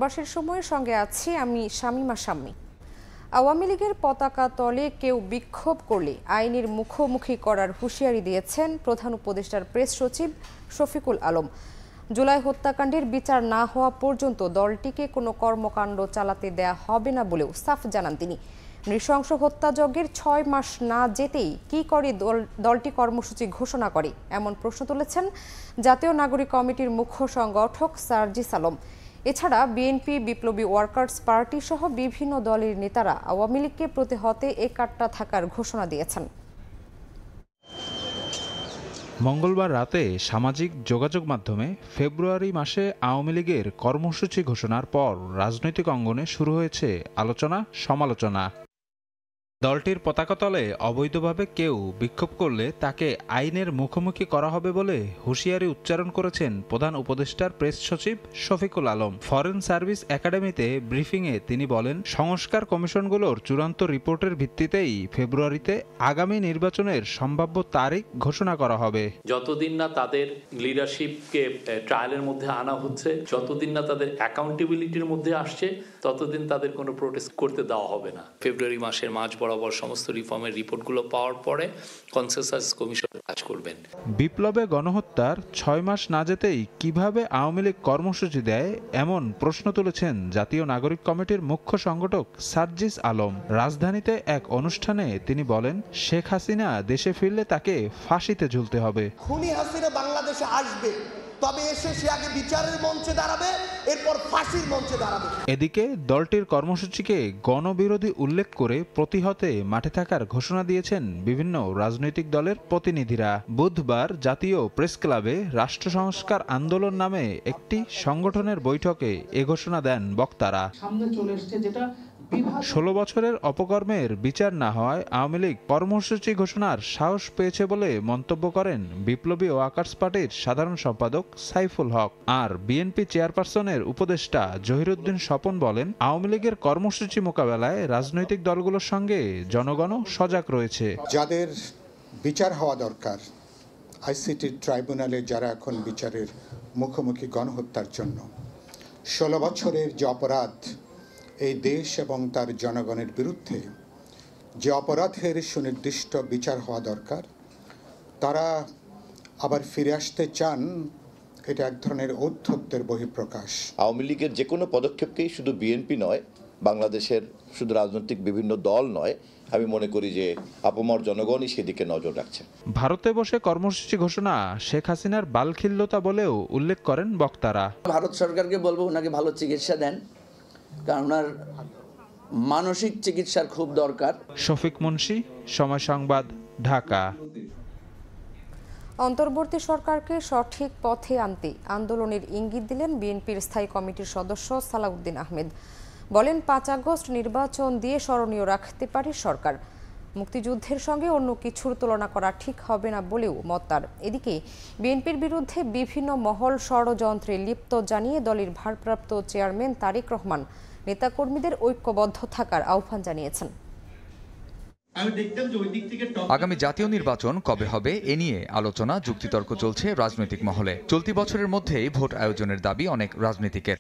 প্রবাসের সময়ের সঙ্গে আছি আমি শামীমা শাম্মী। আওয়ামী লীগের পতাকা তলে কেউ বিক্ষোভ করলে আইনের মুখোমুখি করার হুঁশিয়ারি দিয়েছেন প্রধান উপদেষ্টার প্রেস সচিব শফিকুল আলম। জুলাই হত্যাকাণ্ডের বিচার না হওয়া পর্যন্ত দলটিকে কোনো কর্মকাণ্ড চালাতে দেয়া হবে না বলেও সাফ জানান তিনি। নৃশংস হত্যাযজ্ঞের ৬ মাস না যেতেই কি করে দলটি কর্মসূচি ঘোষণা করে এমন প্রশ্ন তুলেছেন জাতীয় নাগরিক কমিটির মুখ্য সংগঠক সার্জিস আলম। এছাড়া বিএনপি, বিপ্লবী ওয়ার্কার্স পার্টি সহ বিভিন্ন দলের নেতারা আওয়ামী লীগকে প্রতিহতে একাট্টা থাকার ঘোষণা দিয়েছেন। মঙ্গলবার রাতে সামাজিক যোগাযোগ মাধ্যমে ফেব্রুয়ারি মাসে আওয়ামী লীগের কর্মসূচি ঘোষণার পর রাজনৈতিক অঙ্গনে শুরু হয়েছে আলোচনা সমালোচনা। দলটির পতাকা তলে অবৈধভাবে কেউ বিক্ষোভ করলে তাকে আইনের মুখোমুখি করা হবে বলে হুঁশিয়ারি উচ্চারণ করেছেন প্রধান উপদেষ্টার প্রেস সচিব শফিকুল আলম। ফরেন সার্ভিস একাডেমিতে ব্রিফিংয়ে তিনি বলেন, সংস্কার কমিশনগুলোর চূড়ান্ত রিপোর্টের ভিত্তিতেই ফেব্রুয়ারিতে আগামী নির্বাচনের সম্ভাব্য তারিখ ঘোষণা করা হবে। যতদিন না তাদের লিডারশিপকে ট্রায়ালের মধ্যে আনা হচ্ছে, যতদিন না তাদের অ্যাকাউন্টেবিলিটির মধ্যে আসছে, ততদিন তাদের কোনো প্রোটেস্ট করতে দেওয়া হবে না। ফেব্রুয়ারি মাসের মাঝ বরাবর সমস্ত রিফর্মের রিপোর্টগুলো পাওয়ার পরে কনসেনসাস কমিশন কাজ করবেন। বিপ্লবে গণহত্যার ৬ মাস না যেতেই কিভাবে আওয়ামী লীগ কর্মসূচি দেয় এমন প্রশ্ন তুলেছেন জাতীয় নাগরিক কমিটির মুখ্য সংগঠক সার্জিস আলম। রাজধানীতে এক অনুষ্ঠানে তিনি বলেন, শেখ হাসিনা দেশে ফিরলে তাকে ফাঁসিতে ঝুলতে হবে। খুনি হাসিনা বাংলাদেশে আসবে, তবে এসে সে আগে বিচারের মঞ্চে দাঁড়াবে, এরপর ফাঁসির মঞ্চে দাঁড়াবে। এদিকে দলটির কর্মসূচিকে গণবিরোধী উল্লেখ করে প্রতিহতে মাঠে থাকার ঘোষণা দিয়েছেন বিভিন্ন রাজনৈতিক দলের প্রতিনিধিরা। বুধবার জাতীয় প্রেস ক্লাবে রাষ্ট্র সংস্কার আন্দোলন নামে একটি সংগঠনের বৈঠকে এ ঘোষণা দেন বক্তারা। ১৬ বছরের অপকর্মের বিচার না হওয়ায় আওয়ামী লীগ কর্মসূচি ঘোষণার সাহস পেয়েছে বলে মন্তব্য করেন বিপ্লবী ওয়ার্কার্স পার্টির সাধারণ সম্পাদক সাইফুল হক। আর বিএনপি চেয়ারপারসনের উপদেষ্টা জহিরুদ্দিন স্বপন বলেন, আওয়ামী লীগের কর্মসূচি মোকাবেলায় রাজনৈতিক দলগুলোর সঙ্গে জনগণও সজাগ রয়েছে। যাদের বিচার হওয়া দরকার, আইসিটি ট্রাইব্যুনালে যারা এখন বিচারের মুখোমুখি গণহত্যার জন্য ১৬ বছরের যে অপরাধ এই দেশ এবং তার জনগণের বিরুদ্ধে, যে অপরাধের সুনির্দিষ্ট বিচার হওয়া দরকার, তারা আবার ফিরে আসতে চান, এটা এক ধরনের ঔদ্ধত্যের বহিঃপ্রকাশ। আওয়ামী লীগের যে কোনো পদক্ষেপকেই শুধু বিএনপি নয়, বাংলাদেশের শুধু রাজনৈতিক বিভিন্ন দল নয়, আমি মনে করি যে আপামর জনগণই সেদিকে নজর রাখছেন। ভারতে বসে কর্মসূচি ঘোষণা শেখ হাসিনার বালখিল্যতা বলেও উল্লেখ করেন বক্তারা। ভারত সরকারকে বলবো ওনাকে ভালো চিকিৎসা দেন, কারণ ওনার মানসিক চিকিৎসার খুব দরকার। শফিক মুন্সি, সময় সংবাদ, ঢাকা। অন্তর্বর্তী সরকারকে সঠিক পথে আনতে আন্দোলনের ইঙ্গিত দিলেন বিএনপির স্থায়ী কমিটির সদস্য সালাউদ্দিন আহমেদ। বলেন, ৫ আগস্ট নির্বাচন দিয়ে স্মরণীয় রাখতে পারে সরকার। মুক্তিযুদ্ধের সঙ্গে অন্য কিছুর তুলনা করা ঠিক হবে না বলেও মত তার। এদিকে বিএনপির বিরুদ্ধে বিভিন্ন মহল ষড়যন্ত্রে লিপ্ত জানিয়ে দলের ভারপ্রাপ্ত চেয়ারম্যান তারেক রহমান নেতাকর্মীদের ঐক্যবদ্ধ থাকার আহ্বান জানিয়েছেন। আগামী জাতীয় নির্বাচন কবে হবে এ নিয়ে আলোচনা যুক্তিতর্ক চলছে রাজনৈতিক মহলে। চলতি বছরের মধ্যেই ভোট আয়োজনের দাবি অনেক রাজনীতিকের।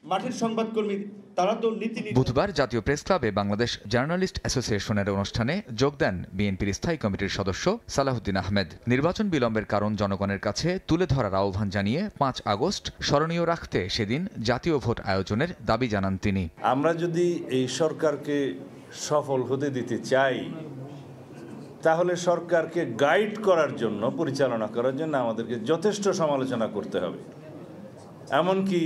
বুধবার জাতীয় প্রেস ক্লাবে বাংলাদেশ জার্নালিস্ট অ্যাসোসিয়েশনের অনুষ্ঠানে যোগ দেন বিএনপির স্থায়ী কমিটির সদস্য সালাউদ্দিন আহমেদ। নির্বাচন বিলম্বের কারণ জনগণের কাছে তুলে ধরার আহ্বান জানিয়ে ৫ আগস্ট স্মরণীয় রাখতে সেদিন জাতীয় ভোট আয়োজনের দাবি জানান তিনি। আমরা যদি এই সরকারকে সফল হতে দিতে চাই, তাহলে সরকারকে গাইড করার জন্য, পরিচালনা করার জন্য আমাদেরকে যথেষ্ট সমালোচনা করতে হবে। এমনকি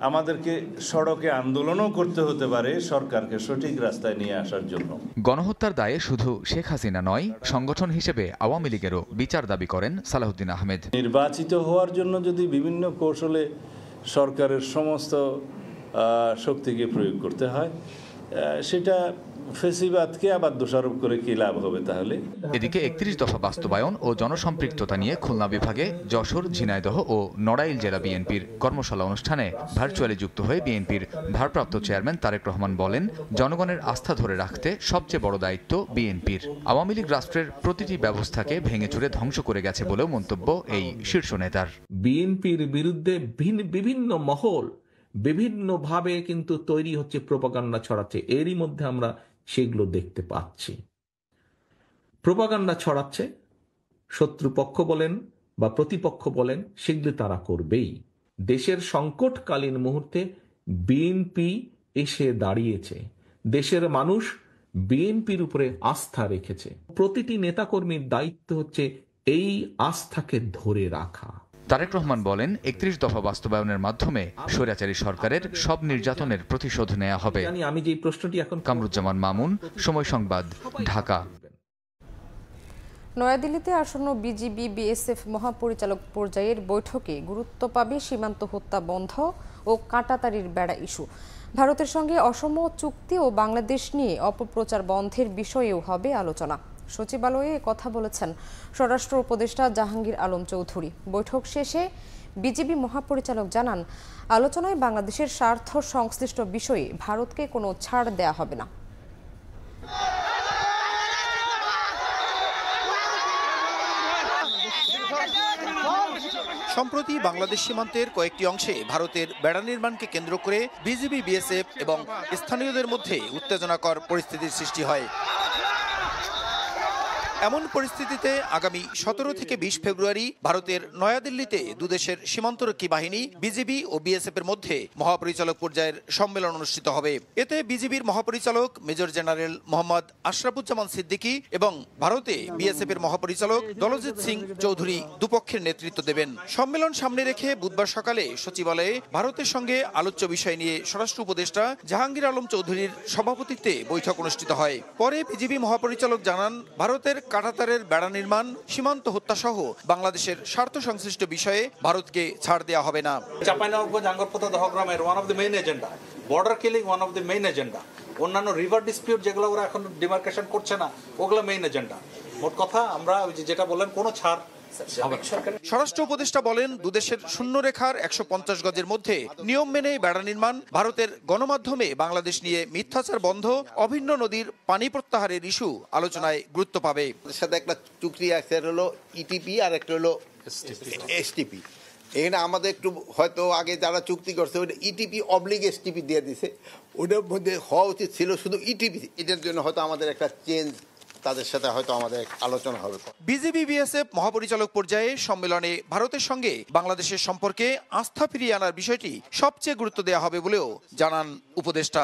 আমাদেরকে সড়কে আন্দোলনও করতে হতে পারে সরকারকে সঠিক রাস্তায় নিয়ে আসার জন্য। গণহত্যার দায়ে শুধু শেখ হাসিনা নয়, সংগঠন হিসেবে আওয়ামী লীগেরও বিচার দাবি করেন সালাউদ্দিন আহমেদ। নির্বাচিত হওয়ার জন্য যদি বিভিন্ন কৌশলে সরকারের সমস্ত শক্তিকে প্রয়োগ করতে হয়, সেটা ফেসিবাদকে আবার দোষারোপ করে কি লাভ হবে তাহলে? এদিকে ৩১ দফা বাস্তবায়ন ও জনসম্পৃক্ততা নিয়ে খুলনা বিভাগে যশোর, ঝিনাইদহ ও নড়াইল জেলা বিএনপির কর্মশালা অনুষ্ঠানে ভার্চুয়ালি যুক্ত হয়ে বিএনপির ভারপ্রাপ্ত চেয়ারম্যান তারেক রহমান বলেন, জনগণের আস্থা ধরে রাখতে সবচেয়ে বড় দায়িত্ব বিএনপির। আওয়ামী লীগ রাষ্ট্রের প্রতিটি ব্যবস্থাকে ভেঙে চুরে ধ্বংস করে গেছে বলেও মন্তব্য এই শীর্ষ নেতার। বিএনপির বিরুদ্ধে বিভিন্ন মহল বিভিন্নভাবে কিন্তু তৈরি হচ্ছে, প্রোপাগান্ডা ছড়াচ্ছে, এরই মধ্যে আমরা সেগুলো দেখতে পাচ্ছি। প্রোপাগান্ডা ছড়াচ্ছে, শত্রুপক্ষ বলেন বা প্রতিপক্ষ বলেন, সেগুলো তারা করবেই। দেশের সংকটকালীন মুহূর্তে বিএনপি এসে দাঁড়িয়েছে, দেশের মানুষ বিএনপির উপরে আস্থা রেখেছে। প্রতিটি নেতাকর্মীর দায়িত্ব হচ্ছে এই আস্থাকে ধরে রাখা। তারেক রহমান বলেন, ৩১ দফা বাস্তবায়নের মাধ্যমে স্বৈরাচারী সরকারের সব নির্যাতনের প্রতিশোধ নেওয়া হবে। আমি যে প্রশ্নটি এখন কামরুজ্জামান মামুন, সময় সংবাদ, ঢাকা। নয়াদিল্লিতে আসন্ন বিজিবি বিএসএফ মহাপরিচালক পর্যায়ের বৈঠকে গুরুত্ব পাবে সীমান্ত হত্যা বন্ধ ও কাঁটাতারের বেড়া ইস্যু। ভারতের সঙ্গে অসম চুক্তি ও বাংলাদেশ নিয়ে অপপ্রচার বন্ধের বিষয়েও হবে আলোচনা। সচিবালয়ে কথা বলেছেন স্বরাষ্ট্র উপদেষ্টা জাহাঙ্গীর আলম চৌধুরী। বৈঠক শেষে বিজিবি মহাপরিচালক জানান, আলোচনায় বাংলাদেশের স্বার্থ সংশ্লিষ্ট বিষয়ে ভারতকে কোনো ছাড় দেয়া হবে না। সম্প্রতি বাংলাদেশ সীমান্তের কয়েকটি অংশে ভারতের বেড়া নির্মাণকে কেন্দ্র করে বিজিবি বিএসএফ এবং স্থানীয়দের মধ্যে উত্তেজনাকর পরিস্থিতির সৃষ্টি হয়। এমন পরিস্থিতিতে আগামী ১৭ থেকে ২০ ফেব্রুয়ারি ভারতের নয়াদিল্লিতে দুদেশের সীমান্তরক্ষী বাহিনী বিজিবি ও বিএসএফ এর মধ্যে মহাপরিচালক পর্যায়ের সম্মেলন অনুষ্ঠিত হবে। এতে বিজিবির মহাপরিচালক মেজর জেনারেল মোহাম্মদ আশরাফুজ্জামান সিদ্দিকী এবং ভারতে বিএসএফ এর মহাপরিচালক দলজিৎ সিং চৌধুরী দুপক্ষের নেতৃত্ব দেবেন। সম্মেলন সামনে রেখে বুধবার সকালে সচিবালয়ে ভারতের সঙ্গে আলোচ্য বিষয় নিয়ে স্বরাষ্ট্র উপদেষ্টা জাহাঙ্গীর আলম চৌধুরীর সভাপতিত্বে বৈঠক অনুষ্ঠিত হয়। পরে বিজিবি মহাপরিচালক জানান, ভারতের কাঁটাতারের বেড়া নির্মাণ, সীমান্ত হত্যা সহ বাংলাদেশের স্বার্থ সংশ্লিষ্ট বিষয়ে ভারতকে ছাড় দেওয়া হবে না। চাঁপাইনবাবগঞ্জ আঙ্গরপোতা দহগ্রামের one of the main agenda, border killing one of the main agenda, অন্যান্য রিভার ডিসপিউট যেগুলো ওরা এখন ডিমার্কেশন করছে না, ওগুলো মেইন এজেন্ডা। মোট কথা আমরা যেটা বললেন, কোনো ছাড়। স্বরাষ্ট্র উপদেষ্টা বলেন, দুদেশের শূন্যরেখার ১৫০ গজের মধ্যে নিয়ম মেনে বেড়া নির্মাণ, ভারতের গণমাধ্যমে বাংলাদেশ নিয়ে মিথ্যাচার বন্ধ, অভিন্ন নদীর পানি প্রত্যাহারের ইস্যু আলোচনায় গুরুত্ব পাবে। সাথে একটা চুক্তি আছে, হলো ইটিপি আর একটা হলো এসটিপি। এখানে আমাদের একটু হয়তো আগে যারা চুক্তি করছে ওইটা ইটিপি অবলিগ এসটিপি দিয়ে দিছে, ওইটার মধ্যে হওয়া উচিত ছিল শুধু ইটিপি। এটার জন্য হয়তো আমাদের একটা চেঞ্জ, তাদের সাথে হয়তো আমাদের আলোচনা হবে। বিজিবি বিএসএফ মহাপরিচালক পর্যায়ে সম্মেলনে ভারতের সঙ্গে বাংলাদেশের সম্পর্কে আস্থা ফিরিয়ে আনার বিষয়টি সবচেয়ে গুরুত্ব দেওয়া হবে বলেও জানান উপদেষ্টা।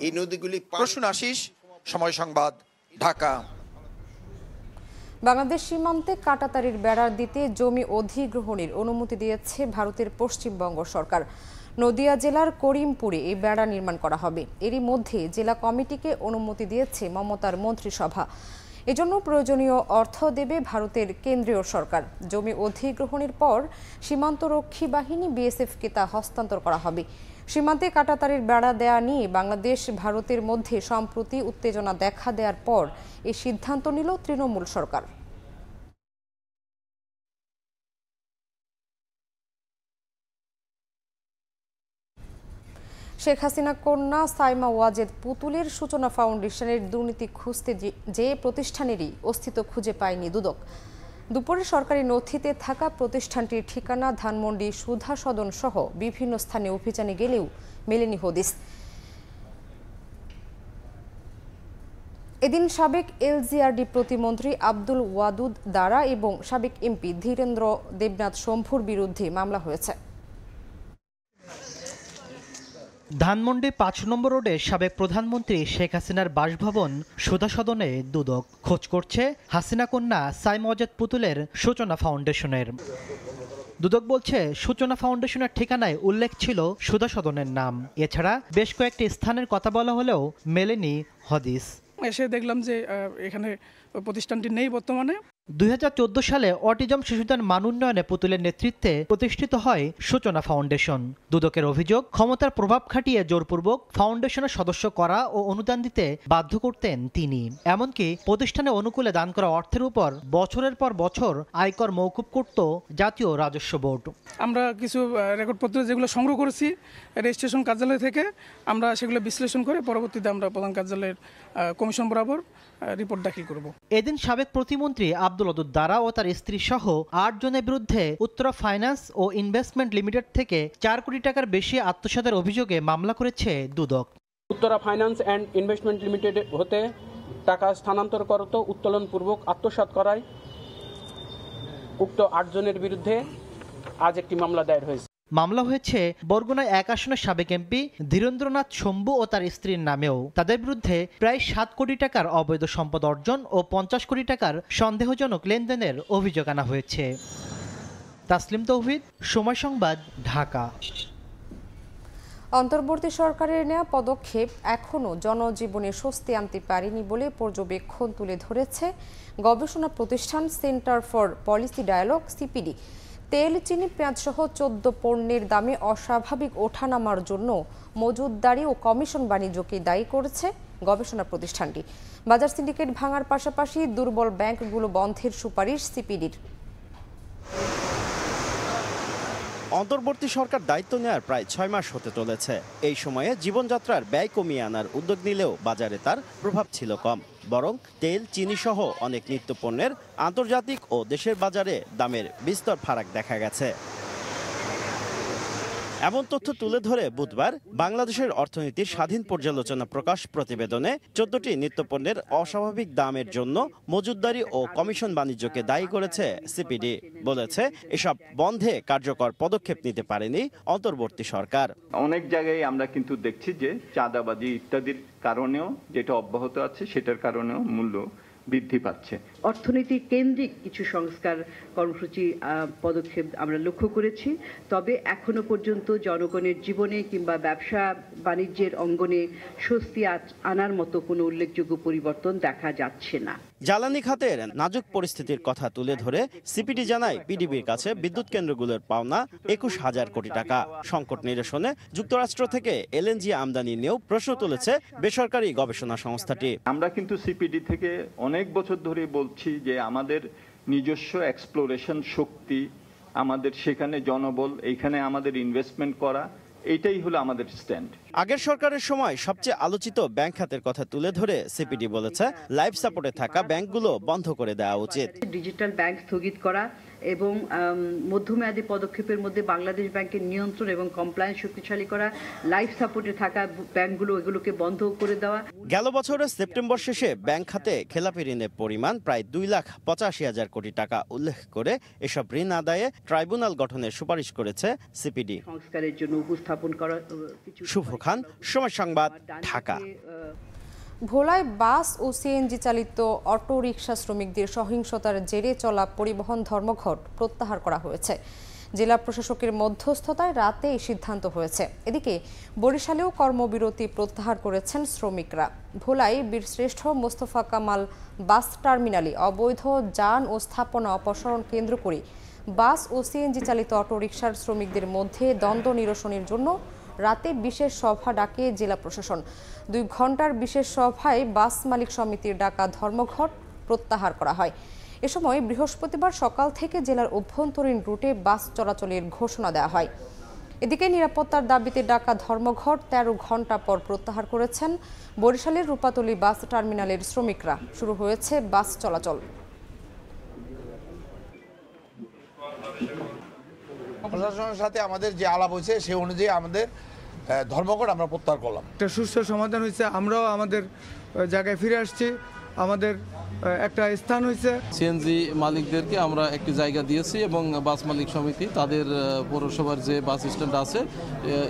এই নদীগুলি প্রসূন আশিস, সময় সংবাদ, ঢাকা। বাংলাদেশ সীমান্তে কাঁটাতারের বেড়া দিতে জমি অধিগ্রহণের অনুমতি দিয়েছে ভারতের পশ্চিমবঙ্গ সরকার। নদিয়া জেলার করিমপুরে এই বেড়া নির্মাণ করা হবে। এরই মধ্যে জেলা কমিটিকে অনুমতি দিয়েছে মমতার মন্ত্রিসভা। এজন্য প্রয়োজনীয় অর্থ দেবে ভারতের কেন্দ্রীয় সরকার। জমি অধিগ্রহণের পর সীমান্তরক্ষী বাহিনী বিএসএফকে তা হস্তান্তর করা হবে। সীমান্তে কাঁটাতারের বেড়া দেয়া নিয়ে বাংলাদেশ ভারতের মধ্যে সম্প্রতি উত্তেজনা দেখা দেওয়ার পর এই সিদ্ধান্ত নিল তৃণমূল সরকার। শেখ হাসিনা কন্যা সাইমা ওয়াজেদ পুতুলের সূচনা ফাউন্ডেশনের দুর্নীতি খুঁজতে যে প্রতিষ্ঠানেরই অস্তিত্ব খুঁজে পায়নি দুদক। দুপুরে সরকারি নথিতে থাকা প্রতিষ্ঠানটির ঠিকানা ধানমন্ডি সুধা সদন সহ বিভিন্ন স্থানে অভিযানে গেলেও মেলেনি হদিস। এদিন সাবেক এলজিআরডি প্রতিমন্ত্রী আব্দুল ওয়াদুদ দারা এবং সাবেক এমপি ধীরেন্দ্র দেবনাথ শম্ভুর বিরুদ্ধে মামলা হয়েছে। ধানমন্ডি ৫ নম্বর রোডে সাবেক প্রধানমন্ত্রী শেখ হাসিনার বাসভবন সুধা সদনে দুদক খোঁজ করছে হাসিনা কন্যা সাইমা ওয়াজেদ পুতুলের সূচনা ফাউন্ডেশনের। দুদক বলছে, সূচনা ফাউন্ডেশনের ঠিকানায় উল্লেখ ছিল সুধা সদনের নাম। এছাড়া বেশ কয়েকটি স্থানের কথা বলা হলেও মেলেনি হদিস। এসে দেখলাম যে এখানে প্রতিষ্ঠানটি নেই বর্তমানে। ২০১৪ সালে অটিজম শিশুদের মান উন্নয়নে পুতুলের নেতৃত্বে প্রতিষ্ঠিত হয় সূচনা ফাউন্ডেশন। দুদকের অভিযোগ, ক্ষমতার প্রভাব খাটিয়ে জোরপূর্বক ফাউন্ডেশনের সদস্য করা ও অনুদান দিতে বাধ্য করতেন তিনি। এমনকি প্রতিষ্ঠানে অনুকূলে দান করা অর্থের উপর বছরের পর বছর আয়কর মওকুফ করত জাতীয় রাজস্ব বোর্ড। আমরা কিছু রেকর্ডপত্র যেগুলো সংগ্রহ করেছি রেজিস্ট্রেশন কার্যালয় থেকে, আমরা সেগুলো বিশ্লেষণ করে পরবর্তীতে আমরা প্রধান কার্যালয়ের কমিশন বরাবর রিপোর্ট দাখিল করব। এদিন সাবেক প্রতিমন্ত্রী আব্দুল ওদুদ দারা ও তার স্ত্রী সহ ৮ জনের বিরুদ্ধে উত্তরা ফাইন্যান্স ও ইনভেস্টমেন্ট লিমিটেড থেকে ৪ কোটি টাকার বেশি আত্মসাতের অভিযোগে মামলা করেছে দুদক। Uttara finance and investment limited হতে টাকা স্থানান্তর করত উত্তোলনপূর্বক আত্মসাৎ করায় উক্ত ৮ জনের বিরুদ্ধে আজ একটি মামলা দায়ের হয়েছে। মামলা হয়েছে বরগুনায় ১ আসনের সাবেক এমপি ধীরেন্দ্রনাথ শম্ভু ও তার স্ত্রীর নামেও। তাদের বিরুদ্ধে প্রায় ৭ কোটি টাকার অবৈধ সম্পদ অর্জন ও ৫০ কোটি টাকার সন্দেহজনক লেনদেনের অভিযোগ আনা হয়েছে। তাসলিম তৌহিদ, সময় সংবাদ, ঢাকা। অন্তর্বর্তী সরকারের নেওয়া পদক্ষেপ এখনও জনজীবনে স্বস্তি আনতে পারেনি বলে পর্যবেক্ষণ তুলে ধরেছে গবেষণা প্রতিষ্ঠান centre for policy dialogue CPD. তেল, চিনি, পেঁয়াজ সহ ১৪ পণ্যের দামে অস্বাভাবিক ওঠানামার জন্য মজুতদারি ও কমিশন বাণিজ্যকে দায়ী করেছে গবেষণা প্রতিষ্ঠানটি। বাজার সিন্ডিকেট ভাঙার পাশাপাশি দুর্বল ব্যাংকগুলো বন্ধের সুপারিশ সিপিডির। অন্তর্বর্তী সরকার দায়িত্ব নেওয়ার প্রায় ৬ মাস হতে চলেছে। এই সময়ে জীবনযাত্রার ব্যয় কমিয়ে আনার উদ্যোগ নিলেও বাজারে তার প্রভাব ছিল কম। বরং তেল, চিনি সহ অনেক নিত্যপণ্যের আন্তর্জাতিক ও দেশের বাজারে দামের বিস্তর ফারাক দেখা গেছে। এমন তথ্য তুলে ধরে বুধবার বাংলাদেশের অর্থনীতির স্বাধীন পর্যালোচনা প্রকাশ প্রতিবেদনে ১৪টি নিত্যপণ্যের অস্বাভাবিক দামের জন্য মজুতদারি ও কমিশন বাণিজ্যকে দায়ী করেছে সিপিডি। বলেছে এসব বন্ধে কার্যকর পদক্ষেপ নিতে পারেনি অন্তর্বর্তী সরকার। অনেক জায়গায় আমরা কিন্তু দেখছি যে চাঁদাবাজি ইত্যাদির কারণেও যেটা অব্যাহত আছে সেটার কারণেও মূল্য বৃদ্ধি পাচ্ছে। অর্থনীতি কেন্দ্রিক কিছু সংস্কার কর্মসূচি পদক্ষেপ আমরা লক্ষ্য করেছি, তবে এখনো পর্যন্ত জনগণের জীবনে কিংবা ব্যবসা বাণিজ্যের অঙ্গনে স্বস্তি আনার মতো কোনো উল্লেখযোগ্য পরিবর্তন দেখা যাচ্ছে না। জ্বালানি খাতের নাজুক পরিস্থিতির কথা তুলে ধরে সিপিডি জানায় পিডিবির কাছে বিদ্যুৎ কেন্দ্রগুলোর পাওনা ২১,০০০ কোটি টাকা। সংকট নিরসনে যুক্তরাষ্ট্র থেকে এলএনজি আমদানি নিয়েও প্রশ্ন তুলেছে বেসরকারি গবেষণা সংস্থাটি। আমরা কিন্তু সিপিডি থেকে অনেক বছর ধরে বলছি যে আমাদের নিজস্ব এক্সপ্লোরেশন শক্তি, আমাদের সেখানে জনবল, এইখানে আমাদের ইনভেস্টমেন্ট করা, এইটাই হলো আমাদের স্ট্যান্ড। আগের সরকারের সময় সবচেয়ে আলোচিত ব্যাংক খাতের কথা তুলে ধরে সিপিডি বলেছে লাইফ সাপোর্টে থাকা ব্যাংকগুলো বন্ধ করে দেওয়া উচিত। ডিজিটাল ব্যাংক স্থগিত করা এবং মধ্যমেয়াদী পদক্ষেপের মধ্যে বাংলাদেশ ব্যাংকের নিয়ন্ত্রণ এবং কমপ্লায়েন্স শক্তিশালী করা, লাইফ সাপোর্টে থাকা ব্যাংকগুলো এগুলোকে বন্ধ করে দেওয়া। গেল বছরের সেপ্টেম্বর শেষে ব্যাংক খাতে খেলাপি ঋণের পরিমাণ প্রায় ২,৮৫,০০০ কোটি টাকা উল্লেখ করে এসব ঋণ আদায়ে ট্রাইব্যুনাল গঠনের সুপারিশ করেছে সিপিডি। সংস্কারের জন্য উপস্থাপন করা শুভ খান, সময় সংবাদ, ঢাকা। ভোলায় বাস ও সিএনজি চালিত অটো রিকশা শ্রমিকদের সহিংসতার জেরে চলা পরিবহন ধর্মঘট প্রত্যাহার করা হয়েছে। জেলা প্রশাসকের মধ্যস্থতায় রাতে এই সিদ্ধান্ত হয়েছে। এদিকে বরিশালেও কর্মবিরতি প্রত্যাহার করেছেন শ্রমিকরা। ভোলায় বীরশ্রেষ্ঠ মোস্তফা কামাল বাস টার্মিনালে অবৈধ যান ও স্থাপনা অপসারণ কেন্দ্র করে বাস ও সিএনজি চালিত অটোরিকশার শ্রমিকদের মধ্যে দ্বন্দ্ব নিরসনের জন্য রাতে বিশেষ সভা ডাকে জেলা প্রশাসন। 2 ঘন্টার বিশেষ সভায় বাস মালিক সমিতির ডাকা ধর্মঘট প্রত্যাহার করা হয়। এ সময় বৃহস্পতিবার সকাল থেকে জেলার অভ্যন্তরীণ রুটে বাস চলাচলের ঘোষণা দেওয়া হয়। এদিকে নিরাপত্তার দাবিতে ডাকা ধর্মঘট 13 ঘন্টা পর প্রত্যাহার করেছেন বরিশালের রূপাতলী বাস টার্মিনালের শ্রমিকরা। শুরু হয়েছে বাস চলাচল। প্রশাসনের সাথে আমাদের যে আলাপ হয়েছে সেই অনুযায়ী আমাদের ধর্মঘট আমরা প্রত্যাহার করলাম। একটা সুষ্ঠু সমাধান হয়েছে, আমরাও আমাদের জায়গায় ফিরে আসছি, আমাদের একটা স্থান হয়েছে। সিএনজি মালিকদেরকে আমরা একটি জায়গা দিয়েছি এবং বাস মালিক সমিতি তাদের পৌরসভার যে বাস স্ট্যান্ড আছে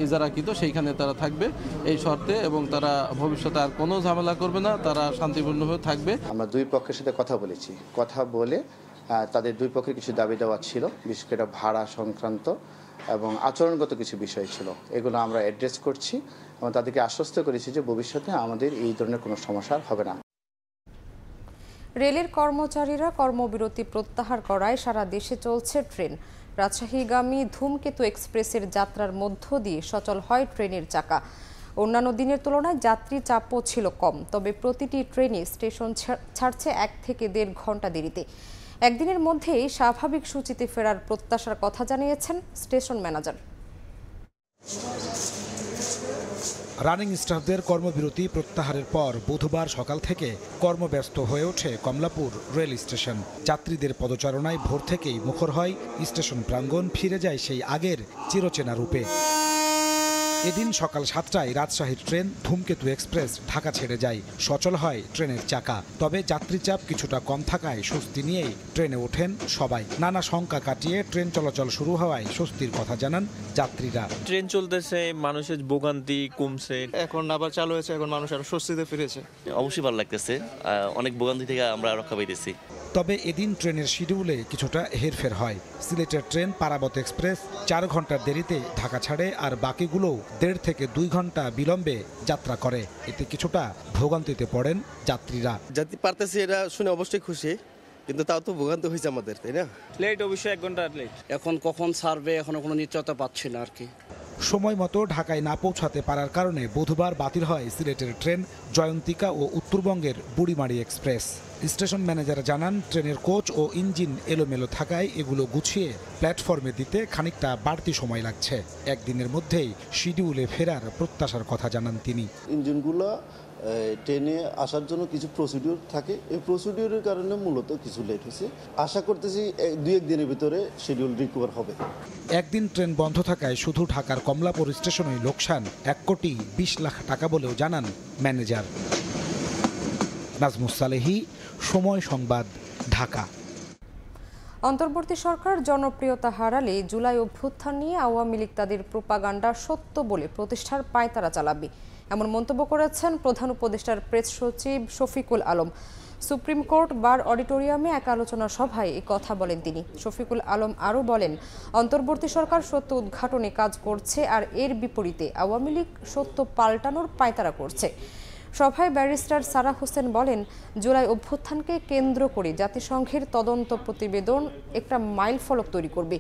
ইজারাকৃত সেইখানে তারা থাকবে এই শর্তে, এবং তারা ভবিষ্যতে আর কোনো ঝামেলা করবে না, তারা শান্তিপূর্ণভাবে থাকবে। আমরা 2 পক্ষের সাথে কথা বলেছি, কথা বলে তাদের 2 পক্ষের কিছু দাবি দেওয়া ছিল, বিশেষ করে ভাড়া সংক্রান্ত এবং আচরণগত কিছু বিষয় ছিল, এগুলো আমরা অ্যাড্রেস করছি এবং তাদেরকে আশ্বস্ত করেছি যে ভবিষ্যতে আমাদের এই ধরনের কোনো সমস্যা হবে না। রেলের কর্মচারীরা কর্মবিরতি প্রত্যাহার করায় সারা দেশে চলছে ট্রেন। রাজশাহীগামী ধূমকেতু এক্সপ্রেসের যাত্রার মধ্য দিয়ে সচল হয় ট্রেনের চাকা। অন্যান্য দিনের তুলনায় যাত্রী চাপও ছিল কম, তবে প্রতিটি ট্রেনই স্টেশন ছাড়ছে 1 থেকে 1.5 ঘন্টা দেরিতে। একদিনের মধ্যেই স্বাভাবিক সূচিতে ফেরার প্রত্যাশার কথা জানিয়েছেন স্টেশন ম্যানেজার। রানিং স্টাফদের কর্মবিরতি প্রত্যাহারের পর বুধবার সকাল থেকে কর্মব্যস্ত হয়ে ওঠে কমলাপুর রেল স্টেশন। যাত্রীদের পদচারণায় ভোর থেকেই মুখর হয় স্টেশন প্রাঙ্গণ, ফিরে যায় সেই আগের চিরচেনা রূপে। এদিন সকাল 7টায় রাজশাহীর ট্রেন ধূমকেতু এক্সপ্রেস ঢাকা ছেড়ে যায়। সচল হয় ট্রেনের চাকা, তবে যাত্রীচাপ কিছুটা কম থাকায় স্বস্তি নিয়েই ট্রেনে ওঠেন সবাই। নানা শঙ্কা কাটিয়ে ট্রেন চলাচল শুরু হওয়ায় স্বস্তির কথা জানান যাত্রীরা। ট্রেন চলতেছে, মানুষের ভোগান্তি কমছে, এখন আবার চালু হয়েছে, এখন মানুষ আরো স্বস্তিতে ফিরেছে। অবশ্যই ভালো লাগতেছে, অনেক ভোগান্তি থেকে আমরা রক্ষা পাইতেছি। তবে এদিন ট্রেনের শিডিউলে কিছুটা হেরফের হয়। সিলেটের ট্রেন পারাবত এক্সপ্রেস 4 ঘন্টার দেরিতে ঢাকা ছাড়ে, আর বাকিগুলো 1.5 থেকে 2 ঘন্টা বিলম্বে যাত্রা করে। এতে কিছুটা ভোগান্তিতে পড়েন যাত্রীরা। যাত্রী পারতেছি, এটা শুনে অবশ্যই খুশি, কিন্তু তাও তো ভোগান্তি হয়েছে আমাদের, তাই না? লেট অবশ্যই 1 ঘন্টা লেট। এখন কখন ছাড়বে এখনো কোনো নিশ্চয়তা পাচ্ছি না আর কি। সময় মতো ঢাকায় না পৌঁছাতে পারার কারণে বুধবার বাতিল হয় সিলেটের ট্রেন জয়ন্তিকা ও উত্তরবঙ্গের বুড়িমারি এক্সপ্রেস। স্টেশন ম্যানেজার জানান, ট্রেনের কোচ ও ইঞ্জিন এলোমেলো থাকায় এগুলো গুছিয়ে প্ল্যাটফর্মে দিতে খানিকটা বাড়তি সময় লাগছে। একদিনের মধ্যেই শিডিউলে ফেরার প্রত্যাশার কথা জানান তিনি। ইঞ্জিনগুলো ট্রেনে আসার জন্য কিছু প্রসিডিউর থাকে, এই প্রসিডিউরের কারণে মূলত কিছু লেট হয়েছে। আশা করতেছি 2-1 দিনের ভিতরে শিডিউল রিকভার হবে। একদিন ট্রেন বন্ধ থাকায় শুধু ঢাকার কমলাপুর স্টেশনেই লোকসান 1,20,00,000 টাকা বলেও জানান ম্যানেজার। নাজমুস সালেহী, সময় সংবাদ, ঢাকা। অন্তর্বর্তী সরকার জনপ্রিয়তা হারালে জুলাই অভ্যুত্থান নিয়ে আওয়ামী লীগ তাদের প্রোপাগান্ডা সত্য বলে প্রতিষ্ঠার পায়তারা চালাবে, এমন মন্তব্য করেছেন প্রধান উপদেষ্টার প্রেস সচিব Shafiqul Alam. Supreme court bar অডিটোরিয়ামে এক আলোচনা সভায় এই কথা বলেন তিনি। শফিকুল আলম আরও বলেন, অন্তর্বর্তী সরকার সত্য উদ্ঘাটনে কাজ করছে, আর এর বিপরীতে আওয়ামী লীগ সত্য পাল্টানোর পায়তারা করছে। সভায় ব্যারিস্টার সারা হোসেন বলেন, জুলাই অভ্যুত্থানকে কেন্দ্র করে জাতিসংঘের তদন্ত প্রতিবেদন একটা মাইলফলক তৈরি করবে।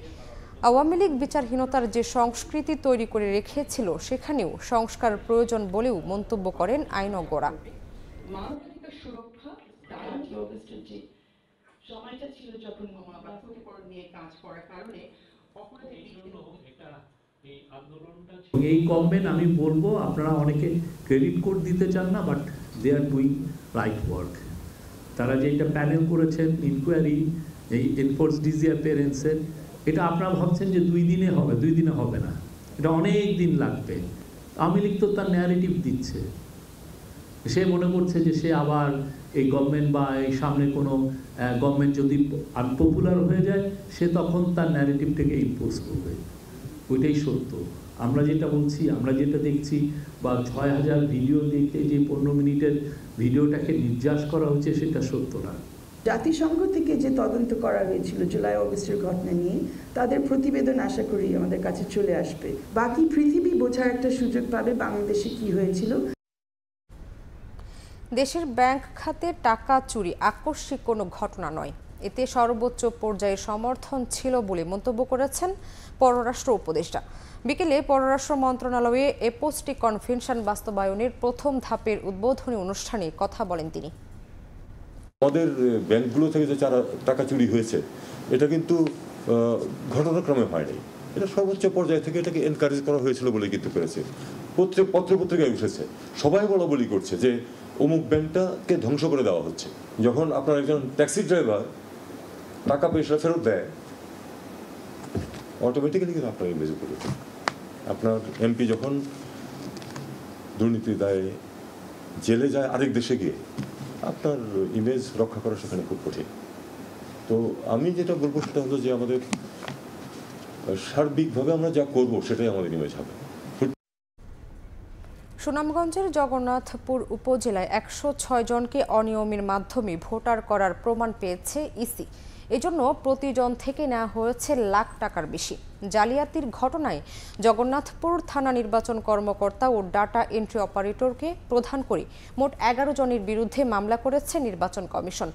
আওয়ামী লীগ বিচারহীনতার যে সংস্কৃতি তৈরি করে রেখেছিল সেখানেও সংস্কার প্রয়োজন বলেও মন্তব্য করেন আইনজ্ঞরা। এই গভর্নমেন্ট, আমি বলবো, আপনারা অনেকে ক্রেডিট কোড দিতে চান না, but they are doing right work. তারা যে একটা প্যানেল করেছেন ইনকোয়ারি, এই এনফোর্স ডিসঅ্যাপিয়ারেন্সের, এটা আপনারা ভাবছেন যে 2 দিনে হবে, 2 দিনে হবে না, এটা অনেক দিন লাগবে। আওয়ামী লীগ তো তার ন্যারেটিভ দিচ্ছে, সে মনে করছে যে সে আবার এই গভর্নমেন্ট বা এই সামনে কোনো গভর্নমেন্ট যদি আনপপুলার হয়ে যায়, সে তখন তার ন্যারেটিভটাকে ইম্পোজ করবে। ওইটাই সত্য। আমরা যেটা বলছি, আমরা যেটা দেখছি, বা 6000 ভিডিও দেখে যে 15 মিনিটের ভিডিওটাকে নির্যাস করা হচ্ছে, সেটা সত্য না। জাতিসংঘ থেকে যে তদন্ত করা হয়েছিল জুলাই অগস্টের ঘটনা নিয়ে, তাদের প্রতিবেদন আশা করি আমাদের কাছে চলে আসবে। বাকি পৃথিবী বোঝার একটা সুযোগ পাবে বাংলাদেশে কি হয়েছিল। দেশের ব্যাংক খাতে টাকা চুরি আকস্মিক কোনো ঘটনা নয়, এতে সর্বোচ্চ পর্যায়ের সমর্থন ছিল বলে মন্তব্য করেছেন পররাষ্ট্র উপদেষ্টা। বিকেলে পররাষ্ট্র মন্ত্রণালয়ে এপোস্টিক কনভেনশন বাস্তবায়নের প্রথম ধাপের উদ্বোধনী অনুষ্ঠানে কথা বলেন তিনি। আমাদের ব্যাংকগুলো থেকে যে টাকা চুরি হয়েছে, এটা কিন্তু ঘটনাক্রমে হয়নি, এটা সর্বোচ্চ পর্যায় থেকে এটাকে এনকারেজ করা হয়েছিল বলে কিন্তু পেরেছে। পত্রপত্রিকায় উঠেছে, সবাই বলি করছে যে অমুক ব্যাংকটাকে ধ্বংস করে দেওয়া হচ্ছে। যখন আপনার একজন ট্যাক্সি ড্রাইভার টাকা পয়সা ফেরত দেয়, অটোমেটিক্যালি কিন্তু আপনার ইমেজ করে। আপনার এমপি যখন দুর্নীতি দায়ে জেলে যায় আরেক দেশে গিয়ে, আপনার ইমেজ রক্ষা করা সেখানে খুব কঠিন। তো আমি যেটা বলবো সেটা হলো যে আমাদের সার্বিকভাবে আমরা যা করবো সেটাই আমাদের ইমেজ হবে। সুনামগঞ্জের জগন্নাথপুর উপজেলায় 106 জনকে অনিয়মের মাধ্যমে ভোটার করার প্রমাণ পেয়েছে ইসি। এজন্য প্রতিজন থেকে নেওয়া হয়েছে লাখ টাকার বেশি। জালিয়াতির ঘটনায় জগন্নাথপুর থানা নির্বাচন কর্মকর্তা ও ডাটা এন্ট্রি অপারেটরকে প্রধান করে মোট 11 জনের বিরুদ্ধে মামলা করেছে নির্বাচন কমিশন,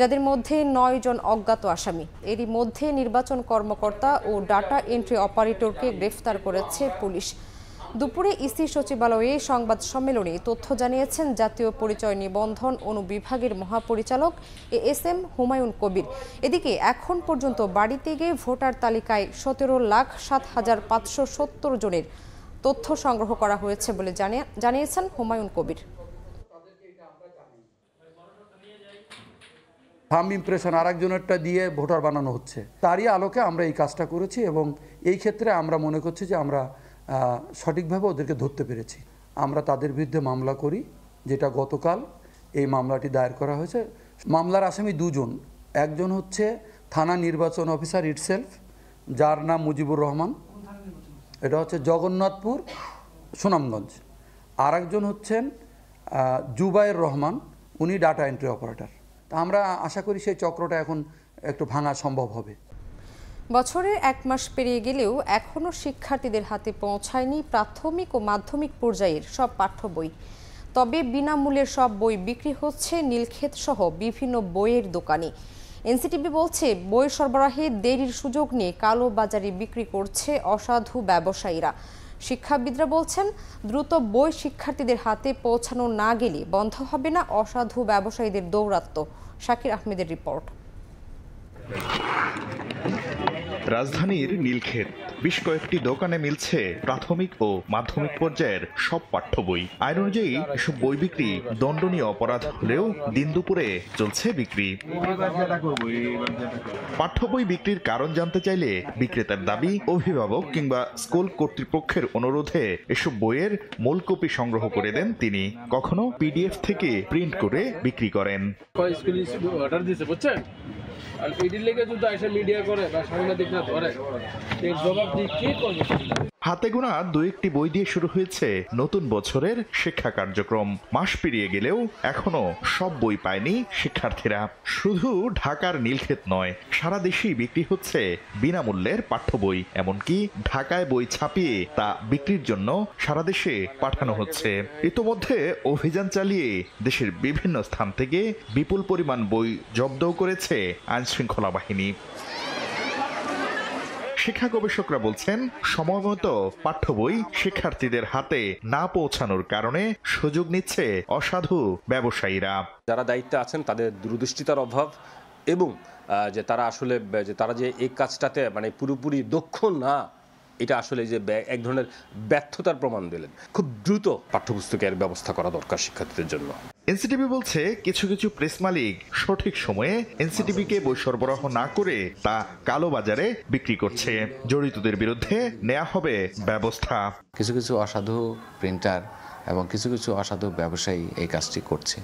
যাদের মধ্যে 9 জন অজ্ঞাত আসামি। এরই মধ্যে নির্বাচন কর্মকর্তা ও ডাটা এন্ট্রি অপারেটরকে গ্রেফতার করেছে পুলিশ। দুপুরে ইসি সচিবালয়ে সংবাদ সম্মেলনে তথ্য জানিয়েছেন জাতীয় পরিচয় নিবন্ধন অনুবিভাগের মহাপরিচালক এএসএম হুমায়ুন কবির। এদিকে এখন পর্যন্ত বাড়িতে গিয়ে ভোটার তালিকায় 17,07,570 জনের তথ্য সংগ্রহ করা হয়েছে বলে জানিয়েছেন হুমায়ুন কবির। থাম্ব ইমপ্রেশন আরেকজনেরটা দিয়ে ভোটার বানানো হচ্ছে, তারই আলোকে আমরা এই কাজটা করেছি এবং এই ক্ষেত্রে আমরা মনে করছি যে আমরা সঠিকভাবে ওদেরকে ধরতে পেরেছি। আমরা তাদের বিরুদ্ধে মামলা করি, যেটা গতকাল এই মামলাটি দায়ের করা হয়েছে। মামলার আসামি দুজন, একজন হচ্ছে থানা নির্বাচন অফিসার ইটসেলফ, যার নাম মুজিবুর রহমান, এটা হচ্ছে জগন্নাথপুর সুনামগঞ্জ। আর একজন হচ্ছেন জুবাইর রহমান, উনি ডাটা এন্ট্রি অপারেটর। তা আমরা আশা করি সেই চক্রটা এখন একটু ভাঙা সম্ভব হবে। বছরের 1 মাস পেরিয়ে গেলেও এখনও শিক্ষার্থীদের হাতে পৌঁছায়নি প্রাথমিক ও মাধ্যমিক পর্যায়ের সব পাঠ্য বই। তবে বিনামূল্যের সব বই বিক্রি হচ্ছে নীলক্ষেত সহ বিভিন্ন বইয়ের দোকানে। এনসিটিভি বলছে, বই সরবরাহে দেরির সুযোগ নিয়ে কালোবাজারি বিক্রি করছে অসাধু ব্যবসায়ীরা। শিক্ষাবিদরা বলছেন, দ্রুত বই শিক্ষার্থীদের হাতে পৌঁছানো না গেলে বন্ধ হবে না অসাধু ব্যবসায়ীদের দৌরাত্ম্য। শাকির আহমেদের রিপোর্ট। রাজধানীর নীলক্ষেত বেশ কয়েকটি দোকানে মিলছে প্রাথমিক ও মাধ্যমিক পর্যায়ের সব পাঠ্য বই। আইন অনুযায়ী এসব বই বিক্রি দণ্ডনীয় অপরাধ হলেও দিন দুপুরে চলছে বিক্রি। পাঠ্য বই বিক্রির কারণ জানতে চাইলে বিক্রেতার দাবি, অভিভাবক কিংবা স্কুল কর্তৃপক্ষের অনুরোধে এসব বইয়ের মূল কপি সংগ্রহ করে দেন তিনি, কখনো পিডিএফ থেকে প্রিন্ট করে বিক্রি করেন। আর এটির লেগে যদি এসে মিডিয়া করে বা সাংবাদিকরা ধরে এর জবাব দিয়ে কি করবে? হাতে গোনা 2-1টি বই দিয়ে শুরু হয়েছে নতুন বছরের শিক্ষা কার্যক্রম। মাস পেরিয়ে গেলেও এখনো সব বই পায়নি শিক্ষার্থীরা। শুধু ঢাকার নীলক্ষেত নয়, সারা দেশেই বিক্রি হচ্ছে বিনামূল্যের পাঠ্য বই। এমনকি ঢাকায় বই ছাপিয়ে তা বিক্রির জন্য সারা দেশে পাঠানো হচ্ছে। ইতোমধ্যে অভিযান চালিয়ে দেশের বিভিন্ন স্থান থেকে বিপুল পরিমাণ বই জব্দও করেছে আইনশৃঙ্খলা বাহিনী। শিক্ষা গবেষকরা বলছেন, সময়মতো পাঠ্য বই শিক্ষার্থীদের হাতে না পৌঁছানোর কারণে সুযোগ নিচ্ছে অসাধু ব্যবসায়ীরা। যারা দায়িত্বে আছেন তাদের দূরদৃষ্টিতার অভাব এবং যে তারা আসলে তারা যে এই কাজটাতে মানে পুরোপুরি দক্ষ না, এটা আসলে যে এক ধরনের ব্যর্থতার প্রমাণ দিলেন। খুব দ্রুত পাঠ্যপুস্তকের ব্যবস্থা করা দরকার শিক্ষার্থীদের জন্য। এনসিটিভি বলছে, কিছু কিছু প্রেস মালিক সঠিক সময়ে এনসিটিভিকে বই সরবরাহ না করে তা কালোবাজারে বিক্রি করছে। জড়িতদের বিরুদ্ধে নেওয়া হবে ব্যবস্থা। কিছু কিছু অসাধু প্রিন্টার এবং কিছু কিছু অসাধু ব্যবসায়ী এই কাজটি করছে।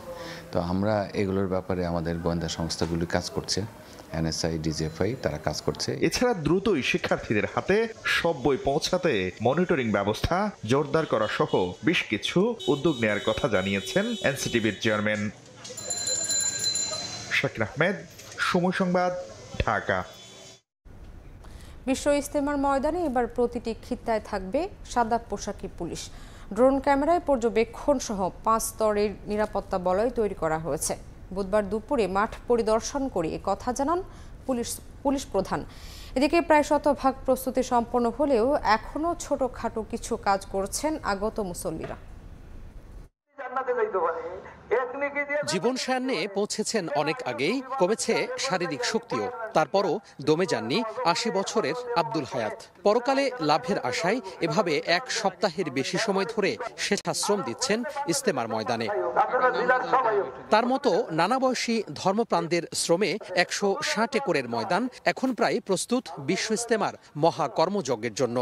তো আমরা এগুলোর ব্যাপারে আমাদের গোয়েন্দা সংস্থাগুলি কাজ করছে, এনএসআই, ডিজিএফআই, তারা কাজ করছে। এছাড়া দ্রুতই শিক্ষার্থীদের হাতে সব বই পৌঁছাতে মনিটরিং ব্যবস্থা জোরদার করা সহ বেশ কিছু উদ্যোগ নেয়ার কথা জানিয়েছেন এনসিটিভির চেয়ারম্যান। শাকির আহমেদ, সময় সংবাদ, ঢাকা। বিশ্ব ইজতেমার ময়দানে এবার প্রতিটি খিত্তায় থাকবে সাদা পোশাকি পুলিশ। ড্রোন ক্যামেরায় পর্যবেক্ষণ সহ 5 স্তরের নিরাপত্তা বলয় তৈরি করা হয়েছে। বুধবার দুপুরে মাঠ পরিদর্শন করে কথা জানান পুলিশ প্রধান। এদিকে প্রায় 100% প্রস্তুতি সম্পন্ন হলেও এখনও ছোটখাটো কিছু কাজ করছেন আগত মুসল্লিরা। জীবন সায়ান্নে পৌঁছেছেন অনেক আগেই, কমেছে শারীরিক শক্তিও। তারপরও দমে যাননি 80 বছরের আব্দুল হায়াত। পরকালে লাভের আশায় এভাবে 1 সপ্তাহের বেশি সময় ধরে স্বেচ্ছাশ্রম দিচ্ছেন ইজতেমার ময়দানে। তার মতো নানা বয়সী ধর্মপ্রাণদের শ্রমে 160 একরের ময়দান এখন প্রায় প্রস্তুত বিশ্ব ইজতেমার মহা কর্মযজ্ঞের জন্য।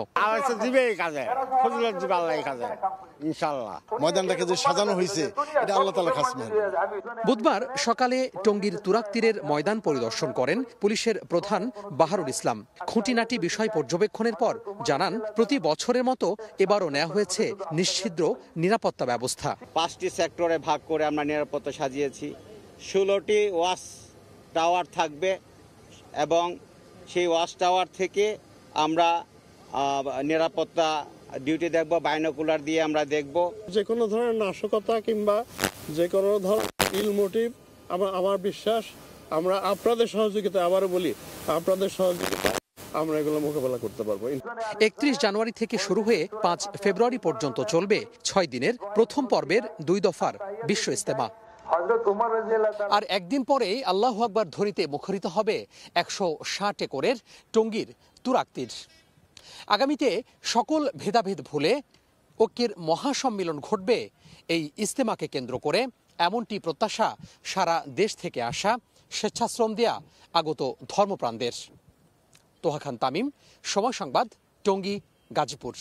ময়দানটাকে যে সাজানো হয়েছে এটা আল্লাহ তাআলার খাস মেহেরবানি। বুধবার সকালে টঙ্গীর তুরাগ তীরের ময়দান পরিদর্শন করেন পুলিশের প্রধান বাহারুল ইসলাম। খুঁটিনাটি বিষয় পর্যবেক্ষণের পর জানান, প্রতি বছরের মতো এবারও নেওয়া হয়েছে নিশ্ছিদ্র নিরাপত্তা ব্যবস্থা। 5টি সেক্টরে ভাগ করে আমরা নিরাপত্তা সাজিয়েছি। 16টি ওয়াচ টাওয়ার থাকবে এবং সেই ওয়াচ টাওয়ার থেকে আমরা নিরাপত্তা ডিউটি দেখব, বাইনোকুলার দিয়ে আমরা দেখব। যে কোনো ধরনের নাশকতা কিংবা যে কোনো ধরনের ইল মোটিভ, আমার বিশ্বাস আমরা আপনাদের সহযোগিতা, আবারও বলি আপনাদের সহযোগিতা আমরা এগুলো মোকাবেলা করতে পারবো। 31 জানুয়ারি থেকে শুরু হয়ে 5 ফেব্রুয়ারি পর্যন্ত চলবে 6 দিনের প্রথম পর্বের 2 দফার বিশ্ব ইজতেমা। আর একদিন পরেই আল্লাহু আকবার ধ্বনিতে মুখরিত হবে 160 একরের টঙ্গীর তুরাগ তীর। আগামীতে সকল ভেদাভেদ ভুলে ঐক্যের মহাসম্মেলন ঘটবে এই ইজতেমাকে কেন্দ্র করে, এমনটি প্রত্যাশা সারা দেশ থেকে আসা স্বেচ্ছাশ্রম দেয়া আগত ধর্মপ্রাণদের। তোহা খান তামিম, সময় সংবাদ, টঙ্গী, গাজীপুর।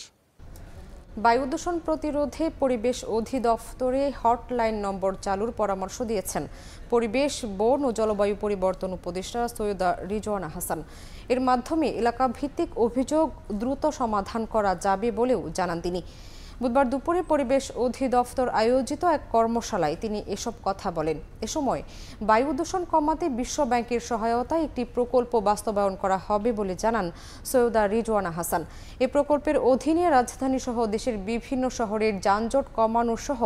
বায়ু দূষণ প্রতিরোধে পরিবেশ অধিদপ্তরে হটলাইন নম্বর চালুর পরামর্শ দিয়েছেন পরিবেশ, বন ও জলবায়ু পরিবর্তন উপদেষ্টা সৈয়দা রিজওয়ানা হাসান। এর মাধ্যমে এলাকা ভিত্তিক অভিযোগ দ্রুত সমাধান করা যাবে বলেও জানান তিনি। বুধবার দুপুরে পরিবেশ অধিদপ্তর আয়োজিত এক কর্মশালায় তিনি এসব কথা বলেন। এ সময় বায়ু দূষণ কমাতে বিশ্ব ব্যাংকের সহায়তায় একটি প্রকল্প বাস্তবায়ন করা হবে বলে জানান সৈয়দা রিজওয়ানা হাসান। এ প্রকল্পের অধীনে রাজধানী সহ দেশের বিভিন্ন শহরের যানজট কমানো সহ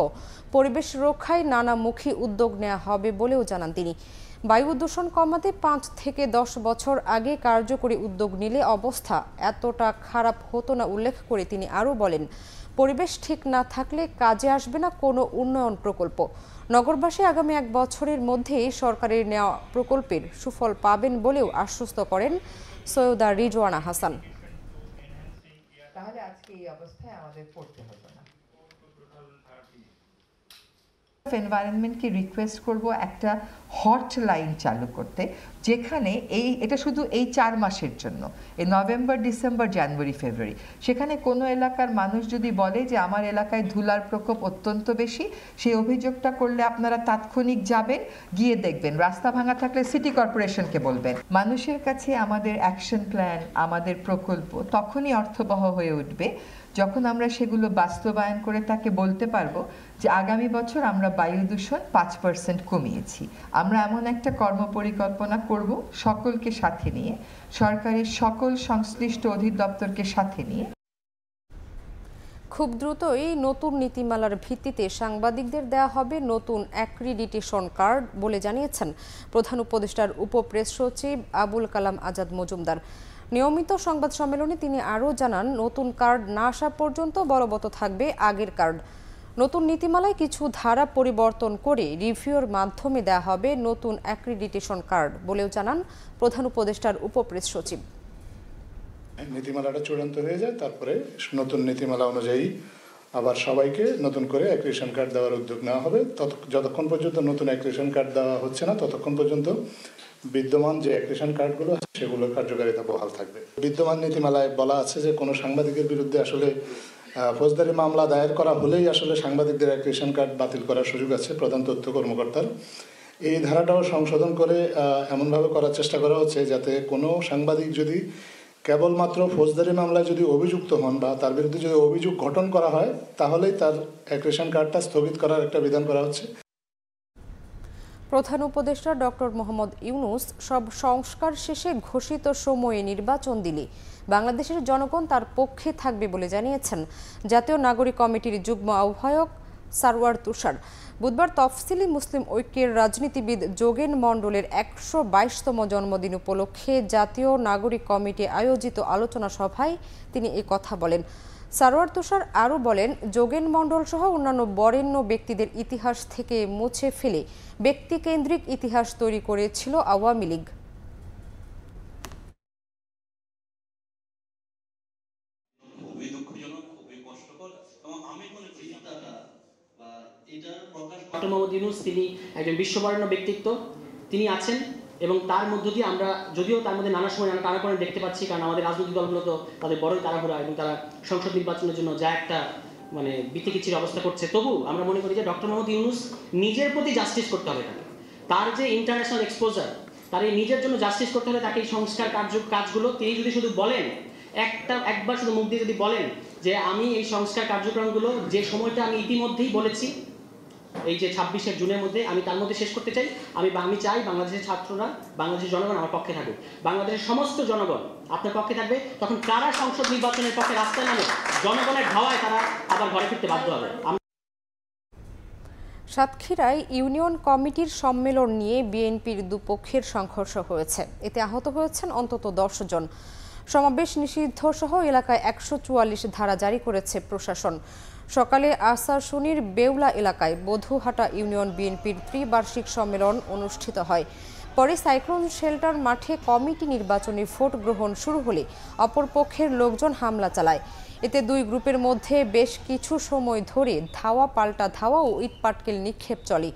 পরিবেশ রক্ষায় নানামুখী উদ্যোগ নেওয়া হবে বলেও জানান তিনি। বায়ু দূষণ কমাতে 5 থেকে 10 বছর আগে কার্যকরী উদ্যোগ নিলে অবস্থা এতটা খারাপ হতো না উল্লেখ করে তিনি আরও বলেন, পরিবেশ ঠিক না থাকলে কাজে আসবে না কোনো উন্নয়ন প্রকল্প। নগরবাসী আগামী 1 বছরের মধ্যেই সরকারের নেওয়া প্রকল্পের সুফল পাবেন বলেও আশ্বস্ত করেন সৈয়দা রিজওয়ানা হাসান। তাহলে আজকে এই অবস্থায় আমাদের পড়তে হবে না। এনভায়রনমেন্টকে রিকোয়েস্ট করব একটা হটলাইন চালু করতে, যেখানে এটা শুধু এই 4 মাসের জন্য, এই নভেম্বর, ডিসেম্বর, জানুয়ারি, ফেব্রুয়ারি, সেখানে কোনো এলাকার মানুষ যদি বলে যে আমার এলাকায় ধুলার প্রকোপ অত্যন্ত বেশি, সেই অভিযোগটা করলে আপনারা তাৎক্ষণিক যাবেন, গিয়ে দেখবেন। রাস্তা ভাঙা থাকলে সিটি কর্পোরেশনকে বলবেন। মানুষের কাছে আমাদের অ্যাকশন প্ল্যান, আমাদের প্রকল্প তখনই অর্থবহ হয়ে উঠবে যখন আমরা সেগুলো বাস্তবায়ন করে তাকে বলতে পারবো যে আগামী বছর আমরা বায়ু দূষণ 5% কমিয়েছি। আমরা এমন একটা কর্মপরিকল্পনা করব সকলকে সাথে নিয়ে, সরকারের সকল সংশ্লিষ্ট অধিদপ্তরকে সাথে নিয়ে। খুব দ্রুতই নতুন নীতিমালার ভিত্তিতে সাংবাদিকদের দেয়া হবে নতুন অ্যাক্রিডিটেশন কার্ড বলে জানিয়েছেন প্রধান উপদেষ্টার উপপ্রেস সচিব আবুল কালাম আজাদ মজুমদার। নিয়মিত সংবাদ সম্মেলনে তিনি আরও জানান, নতুন কার্ড না আসা পর্যন্ত বলবৎ থাকবে আগের কার্ড। নতুন নীতিমালায় কিছু ধারা পরিবর্তন করে রিভিউর মাধ্যমে দেওয়া হবে নতুন অ্যাক্রিডিটেশন কার্ড বলেও জানান প্রধান উপদেষ্টার উপপ্রেস সচিব। নীতিমালাটা চূড়ান্ত হয়ে যায়, তারপরে নতুন নীতিমালা অনুযায়ী আবার সবাইকে নতুন করে অ্যাক্রিডিটেশন কার্ড দেওয়ার উদ্যোগ নেওয়া হবে। যতক্ষণ পর্যন্ত নতুন অ্যাক্রিডিটেশন কার্ড দেওয়া হচ্ছে না, ততক্ষণ পর্যন্ত বিদ্যমান যে অ্যাক্রিডিটেশন কার্ডগুলো আছে সেগুলোর কার্যকারিতা বহাল থাকবে। বিদ্যমান নীতিমালায় বলা আছে যে কোনো সাংবাদিকের বিরুদ্ধে আসলে ফৌজদারি মামলা দায়ের করা হলেই আসলে সাংবাদিকদের অ্যাক্রিডিটেশন কার্ড বাতিল করার সুযোগ আছে প্রধান তথ্য কর্মকর্তার। এই ধারাটাও সংশোধন করে এমনভাবে করার চেষ্টা করা হচ্ছে যাতে কোনো সাংবাদিক যদি কেবলমাত্র ফৌজদারি মামলায় যদি অভিযুক্ত হন বা তার বিরুদ্ধে যদি অভিযোগ গঠন করা হয়, তাহলেই তার অ্যাক্রিডিটেশন কার্ডটা স্থগিত করার একটা বিধান করা হচ্ছে। প্রধান উপদেষ্টা ডক্টর মোহাম্মদ ইউনূস সব সংস্কার শেষে ঘোষিত সময়ে নির্বাচন দিলে বাংলাদেশের জনগণ তার পক্ষে থাকবে বলে জানিয়েছেন জাতীয় নাগরিক কমিটির যুগ্ম আহ্বায়ক সারওয়ার তুষার। বুধবার তফসিলি মুসলিম ঐক্যের রাজনীতিবিদ যোগেন মণ্ডলের 122তম জন্মদিন উপলক্ষে জাতীয় নাগরিক কমিটি আয়োজিত আলোচনা সভায় তিনি এই কথা বলেন। সারওয়ার তুষার আরও বলেন, যোগেন মণ্ডল সহ অন্যান্য বরেণ্য ব্যক্তিদের ইতিহাস থেকে মুছে ফেলে ব্যক্তিকেন্দ্রিক ইতিহাস তৈরি করেছিল আওয়ামী লীগ। ডক্টর মোহাম্মদ ইউনূস তিনি একজন বিশ্ববরেণ্য ব্যক্তিত্ব, তিনি আছেন এবং তার মধ্য দিয়ে আমরা যদিও তার মধ্যে নানা সময় নানা টানাপোড়েন দেখতে পাচ্ছি, কারণ আমাদের রাজনৈতিক দলগুলো তো তাদের বড়ই তাড়াহুড়া এবং তারা সংসদ নির্বাচনের জন্য যা একটা বিতিকিচ্ছির অবস্থা করছে, তবু আমরা মনে করি যে ডক্টর মোহাম্মদ ইউনূস নিজের প্রতি জাস্টিস করতে হবে তাকে। তার যে ইন্টারন্যাশনাল এক্সপোজার, তার এই নিজের জন্য জাস্টিস করতে হবে তাকে। এই সংস্কার কাজগুলো তিনি যদি শুধু বলেন, একবার শুধু মুখ দিয়ে যদি বলেন যে আমি এই সংস্কার কার্যক্রমগুলো যে সময়টা আমি ইতিমধ্যেই বলেছি, এই যে 26শে জুনের মধ্যে আমি তার মধ্যে শেষ করতে চাই। আমি চাই বাংলাদেশের ছাত্ররা, বাংলাদেশের জনগণ আমার পক্ষে থাকুক, বাংলাদেশের সমস্ত জনগণ আপনার পক্ষে থাকবে। তখন কারা সংসদ নির্বাচনের পক্ষে রাস্তায় নামে জনগণের ধাওয়ায় তারা আবার ঘরে ফিরতে বাধ্য হবে। সাতক্ষীরায় ইউনিয়ন কমিটির সম্মেলন নিয়ে বিএনপির দুপক্ষের সংঘর্ষ হয়েছে, এতে আহত হয়েছেন অন্তত 10 জন। সমাবেশ নিষিদ্ধ সহ এলাকায় 144 ধারা জারি করেছে প্রশাসন। সকালে আসারশুনির বেউলা এলাকায় বধুহাটা ইউনিয়ন বিএনপির ত্রিবার্ষিক সম্মেলন অনুষ্ঠিত হয়। পরে সাইক্লোন শেল্টার মাঠে কমিটি নির্বাচনী ভোট গ্রহণ শুরু হলে অপরপক্ষের লোকজন হামলা চালায়। এতে দুই গ্রুপের মধ্যে বেশ কিছু সময় ধরে ধাওয়া পাল্টা ধাওয়া ও ইটপাটকেল নিক্ষেপ চলে।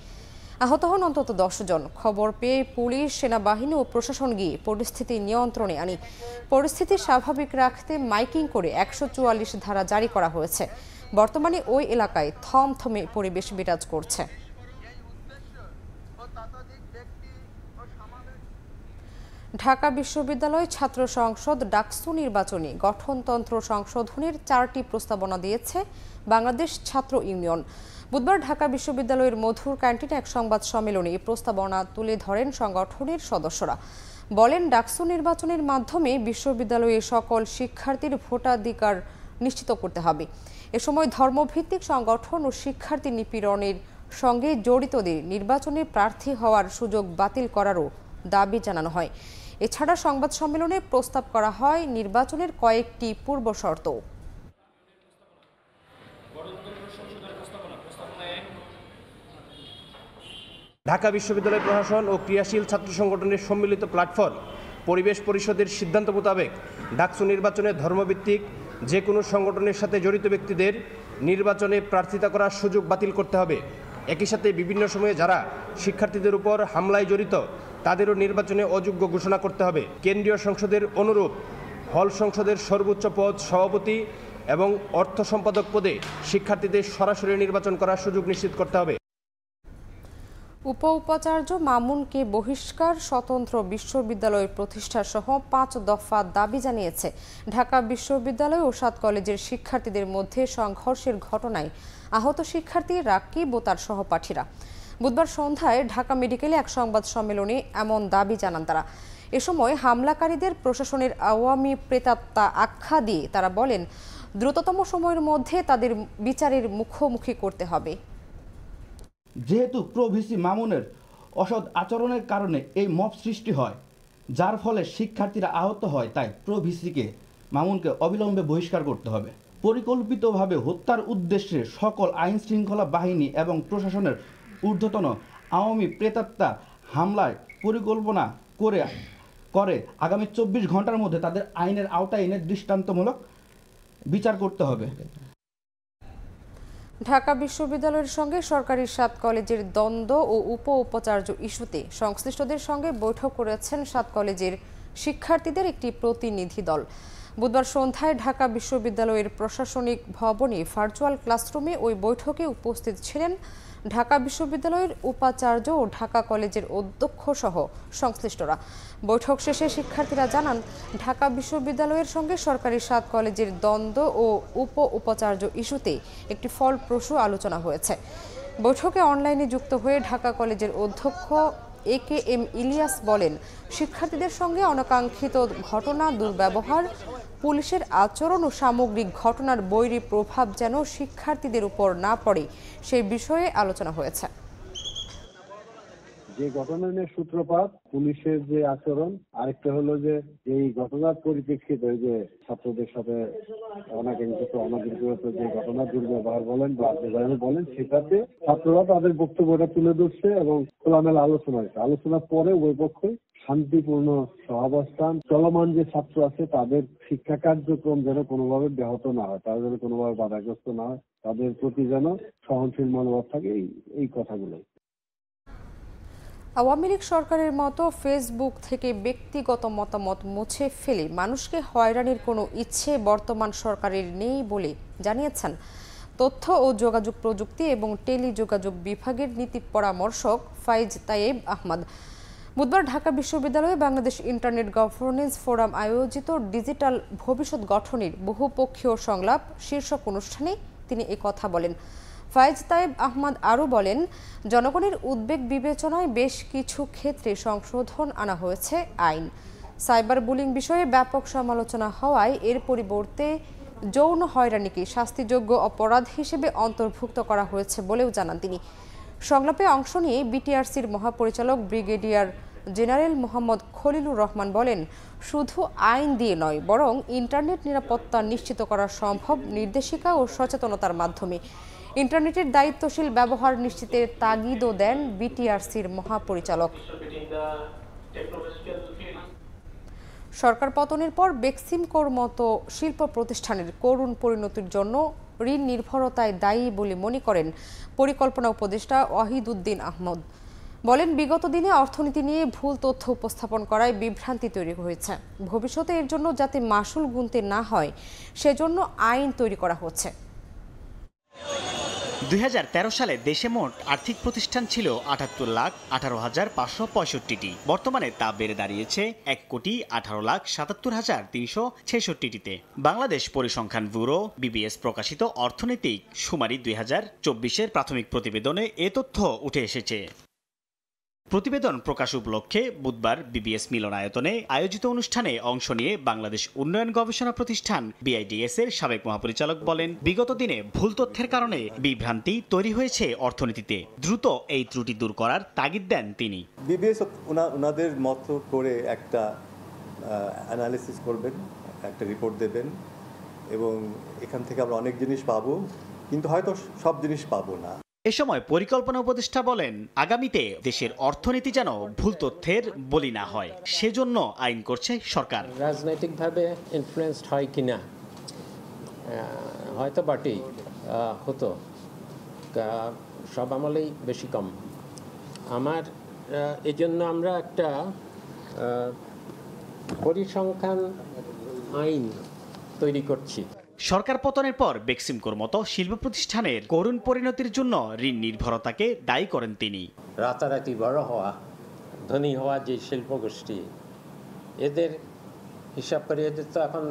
আহত হন অন্তত 10 জন। খবর পেয়ে পুলিশ, সেনাবাহিনী ও প্রশাসন গিয়ে পরিস্থিতি নিয়ন্ত্রণে আনে। পরিস্থিতি স্বাভাবিক রাখতে মাইকিং করে 144 ধারা জারি করা হয়েছে। বর্তমানে ওই এলাকায় থমথমে পরিবেশ বিরাজ করছে। ঢাকা বিশ্ববিদ্যালয় ছাত্র সংসদ ডাকসু নির্বাচনে গঠনতন্ত্র সংশোধনের 4টি প্রস্তাবনা দিয়েছে বাংলাদেশ ছাত্র ইউনিয়ন। বুধবার ঢাকা বিশ্ববিদ্যালয়ের মধুর ক্যান্টিনে এক সংবাদ সম্মেলনে এই প্রস্তাবনা তুলে ধরেন সংগঠনের সদস্যরা। বলেন, ডাকসু নির্বাচনের মাধ্যমে বিশ্ববিদ্যালয়ে সকল শিক্ষার্থীর ভোটাধিকার নিশ্চিত করতে হবে। এ সময় ধর্মভিত্তিক সংগঠন ও শিক্ষার্থী নিপীড়নের সঙ্গে জড়িতদের নির্বাচনে প্রার্থী হওয়ার সুযোগ বাতিল করারও দাবি জানানো হয়। এছাড়া সংবাদ সম্মেলনে প্রস্তাব করা হয় নির্বাচনের কয়েকটি পূর্ব শর্ত। ঢাকা বিশ্ববিদ্যালয় প্রশাসন ও ক্রিয়াশীল ছাত্র সংগঠনের সম্মিলিত প্ল্যাটফর্ম পরিবেশ পরিষদের সিদ্ধান্ত মোতাবেক ডাকসু নির্বাচনে ধর্মভিত্তিক যে কোনো সংগঠনের সাথে জড়িত ব্যক্তিদের নির্বাচনে প্রার্থিতা করার সুযোগ বাতিল করতে হবে। একই সাথে বিভিন্ন সময়ে যারা শিক্ষার্থীদের উপর হামলায় জড়িত তাদেরও নির্বাচনে অযোগ্য ঘোষণা করতে হবে। কেন্দ্রীয় সংসদের অনুরূপ হল সংসদের সর্বোচ্চ পদ সভাপতি এবং অর্থ সম্পাদক পদে শিক্ষার্থীদের সরাসরি নির্বাচন করার সুযোগ নিশ্চিত করতে হবে। উপাচার্য মামুনকে বহিষ্কার, স্বতন্ত্র বিশ্ববিদ্যালয় প্রতিষ্ঠা সহ 5 দফা দাবি জানিয়েছে ঢাকা বিশ্ববিদ্যালয় ও 7 কলেজের শিক্ষার্থীদের মধ্যে সংঘর্ষের ঘটনায় আহত শিক্ষার্থী রাকিব ও তার সহপাঠীরা। বুধবার সন্ধ্যায় ঢাকা মেডিকেলে এক সংবাদ সম্মেলনে এমন দাবি জানান তারা। এ সময় হামলাকারীদের প্রশাসনের আওয়ামী প্রেতাত্মা আখ্যা দিয়ে তারা বলেন, দ্রুততম সময়ের মধ্যে তাদের বিচারের মুখোমুখি করতে হবে। যেহেতু প্রো ভিসি মামুনের অসৎ আচরণের কারণে এই মব সৃষ্টি হয়, যার ফলে শিক্ষার্থীরা আহত হয়, তাই প্রো ভিসিকে মামুনকে অবিলম্বে বহিষ্কার করতে হবে। পরিকল্পিতভাবে হত্যার উদ্দেশ্যে সকল আইন শৃঙ্খলা বাহিনী এবং প্রশাসনের ঊর্ধ্বতন আওয়ামী প্রেতাত্মা হামলায় পরিকল্পনা করে আগামী 24 ঘন্টার মধ্যে তাদের আইনের আওতায় এনে দৃষ্টান্তমূলক বিচার করতে হবে। ঢাকা বিশ্ববিদ্যালয়ের সঙ্গে সরকারি 7 কলেজের দ্বন্দ্ব ও উপাচার্য ইস্যুতে সংশ্লিষ্টদের সঙ্গে বৈঠক করেছেন 7 কলেজের শিক্ষার্থীদের একটি প্রতিনিধি দল। বুধবার সন্ধ্যায় ঢাকা বিশ্ববিদ্যালয়ের প্রশাসনিক ভবনে ভার্চুয়াল ক্লাসরুমে ওই বৈঠকে উপস্থিত ছিলেন ঢাকা বিশ্ববিদ্যালয়ের উপাচার্য ও ঢাকা কলেজের অধ্যক্ষ সহ সংশ্লিষ্টরা। বৈঠক শেষে শিক্ষার্থীরা জানান, ঢাকা বিশ্ববিদ্যালয়ের সঙ্গে সরকারি 7 কলেজের দ্বন্দ্ব ও উপাচার্য ইস্যুতে একটি ফলপ্রসূ আলোচনা হয়েছে। বৈঠকে অনলাইনে যুক্ত হয়ে ঢাকা কলেজের অধ্যক্ষ AKM ইলিয়াস বলেন, শিক্ষার্থীদের সঙ্গে অনাকাঙ্ক্ষিত ঘটনা, দুর্ব্যবহার, পুলিশের আচরণ ও সামগ্রিক ঘটনার বৈরী প্রভাব যেন শিক্ষার্থীদের উপর না পড়ে সেই বিষয়ে আলোচনা হয়েছে। যে ঘটনা নিয়ে সূত্রপাত, পুলিশের যে আচরণ, আরেকটা হলো যে এই ঘটনার পরিপ্রেক্ষিতে যে ছাত্রদের সাথে অনাকাঙ্ক্ষিত অনাদৃত যে ঘটনা, দুর্ব্যবহার বলেন বা যেভাবে বলেন, সেটাতে ছাত্ররা তাদের বক্তব্যটা তুলে ধরছে এবং খোলামেলা আলোচনা হয়েছে। আলোচনার পরে উভয় পক্ষই শান্তিপূর্ণ সহাবস্থান, চলমান যে ছাত্র আছে তাদের শিক্ষা কার্যক্রম যেন কোনোভাবে ব্যাহত না হয়, তারা যেন কোনোভাবে বাধাগ্রস্ত না হয়, তাদের প্রতি যেন সহনশীল মনোভাব থাকে, এই কথাগুলো। আওয়ামী লীগ সরকারের মতো ফেসবুক থেকে ব্যক্তিগত মতামত মুছে ফেলে মানুষকে হয়রানির কোনো ইচ্ছে বর্তমান সরকারের নেই বলে জানিয়েছেন তথ্য ও যোগাযোগ প্রযুক্তি এবং টেলিযোগাযোগ বিভাগের নীতি পরামর্শক ফাইজ তায়েব আহমদ। বুধবার ঢাকা বিশ্ববিদ্যালয়ে বাংলাদেশ ইন্টারনেট গভর্নেন্স ফোরাম আয়োজিত ডিজিটাল ভবিষ্যৎ গঠনের বহুপক্ষীয় সংলাপ শীর্ষক অনুষ্ঠানে তিনি এই কথা বলেন। ফাইজ তায়েব আহমদ আরও বলেন, জনগণের উদ্বেগ বিবেচনায় বেশ কিছু ক্ষেত্রে সংশোধন আনা হয়েছে আইন। সাইবার বুলিং বিষয়ে ব্যাপক সমালোচনা হওয়ায় এর পরিবর্তে যৌন হয়রানিকে শাস্তিযোগ্য অপরাধ হিসেবে অন্তর্ভুক্ত করা হয়েছে বলেও জানান তিনি। সংলাপে অংশ নিয়ে বিটিআরসির মহাপরিচালক ব্রিগেডিয়ার জেনারেল মোহাম্মদ খলিলুর রহমান বলেন, শুধু আইন দিয়ে নয়, বরং ইন্টারনেট নিরাপত্তা নিশ্চিত করা সম্ভব নির্দেশিকা ও সচেতনতার মাধ্যমে। ইন্টারনেটের দায়িত্বশীল ব্যবহার নিশ্চিতের তাগিদও দেন বিটিআরসির মহাপরিচালক। সরকার পতনের পর বেক্সিমকোর মতো শিল্প প্রতিষ্ঠানের করুণ পরিণতির জন্য ঋণ নির্ভরতায় দায়ী বলে মনে করেন পরিকল্পনা উপদেষ্টা ওয়াহিদুদ্দিন আহমদ। বলেন, বিগত দিনে অর্থনীতি নিয়ে ভুল তথ্য উপস্থাপন করায় বিভ্রান্তি তৈরি হয়েছে। ভবিষ্যতে এর জন্য যাতে মাসুল গুনতে না হয় সেজন্য আইন তৈরি করা হচ্ছে। 2013 সালে দেশে মোট আর্থিক প্রতিষ্ঠান ছিল ৭৮,১৮,৫৬৫টি। বর্তমানে তা বেড়ে দাঁড়িয়েছে ১,১৮,৭৭,৩৬৬টিতে। বাংলাদেশ পরিসংখ্যান ব্যুরো BBS প্রকাশিত অর্থনৈতিক শুমারি 2024-এর প্রাথমিক প্রতিবেদনে এ তথ্য উঠে এসেছে। প্রতিবেদন প্রকাশ উপলক্ষে বুধবার BBS মিলনায়তনে আয়োজিত অনুষ্ঠানে অংশ নিয়ে বাংলাদেশ উন্নয়ন গবেষণা প্রতিষ্ঠান BIDS এর সাবেক মহাপরিচালক বলেন, বিগত দিনে ভুল তথ্যের কারণে বিভ্রান্তি তৈরি হয়েছে অর্থনীতিতে। দ্রুত এই ত্রুটি দূর করার তাগিদ দেন তিনি। BBS ওনাদের মতো করে একটা অ্যানালিসিস করবেন, একটা রিপোর্ট দেবেন এবং এখান থেকে আমরা অনেক জিনিস পাবো, কিন্তু হয়তো সব জিনিস পাবো না। এ সময় পরিকল্পনা উপদেষ্টা বলেন, আগামীতে দেশের অর্থনীতি যেন ভুল তথ্যের বলি না হয় সেজন্য আইন করছে সরকার। রাজনৈতিকভাবে ইনফ্লুয়েন্সড হয় কিনা, হয়তো বটেই হতো, সব আমলেই বেশি কম। আমার এই জন্য আমরা একটা পরিসংখ্যান আইন তৈরি করছি। সরকার পতনের পর বেক্সিমকোর মতো শিল্প প্রতিষ্ঠানের করুণ পরিণতির জন্য ঋণ নির্ভরতাকে দায়ী করেন তিনি। রাতারাতি বড় হওয়া, ধনী হওয়া যে শিল্প গোষ্ঠী, এদের হিসাব করে এদের তো এখন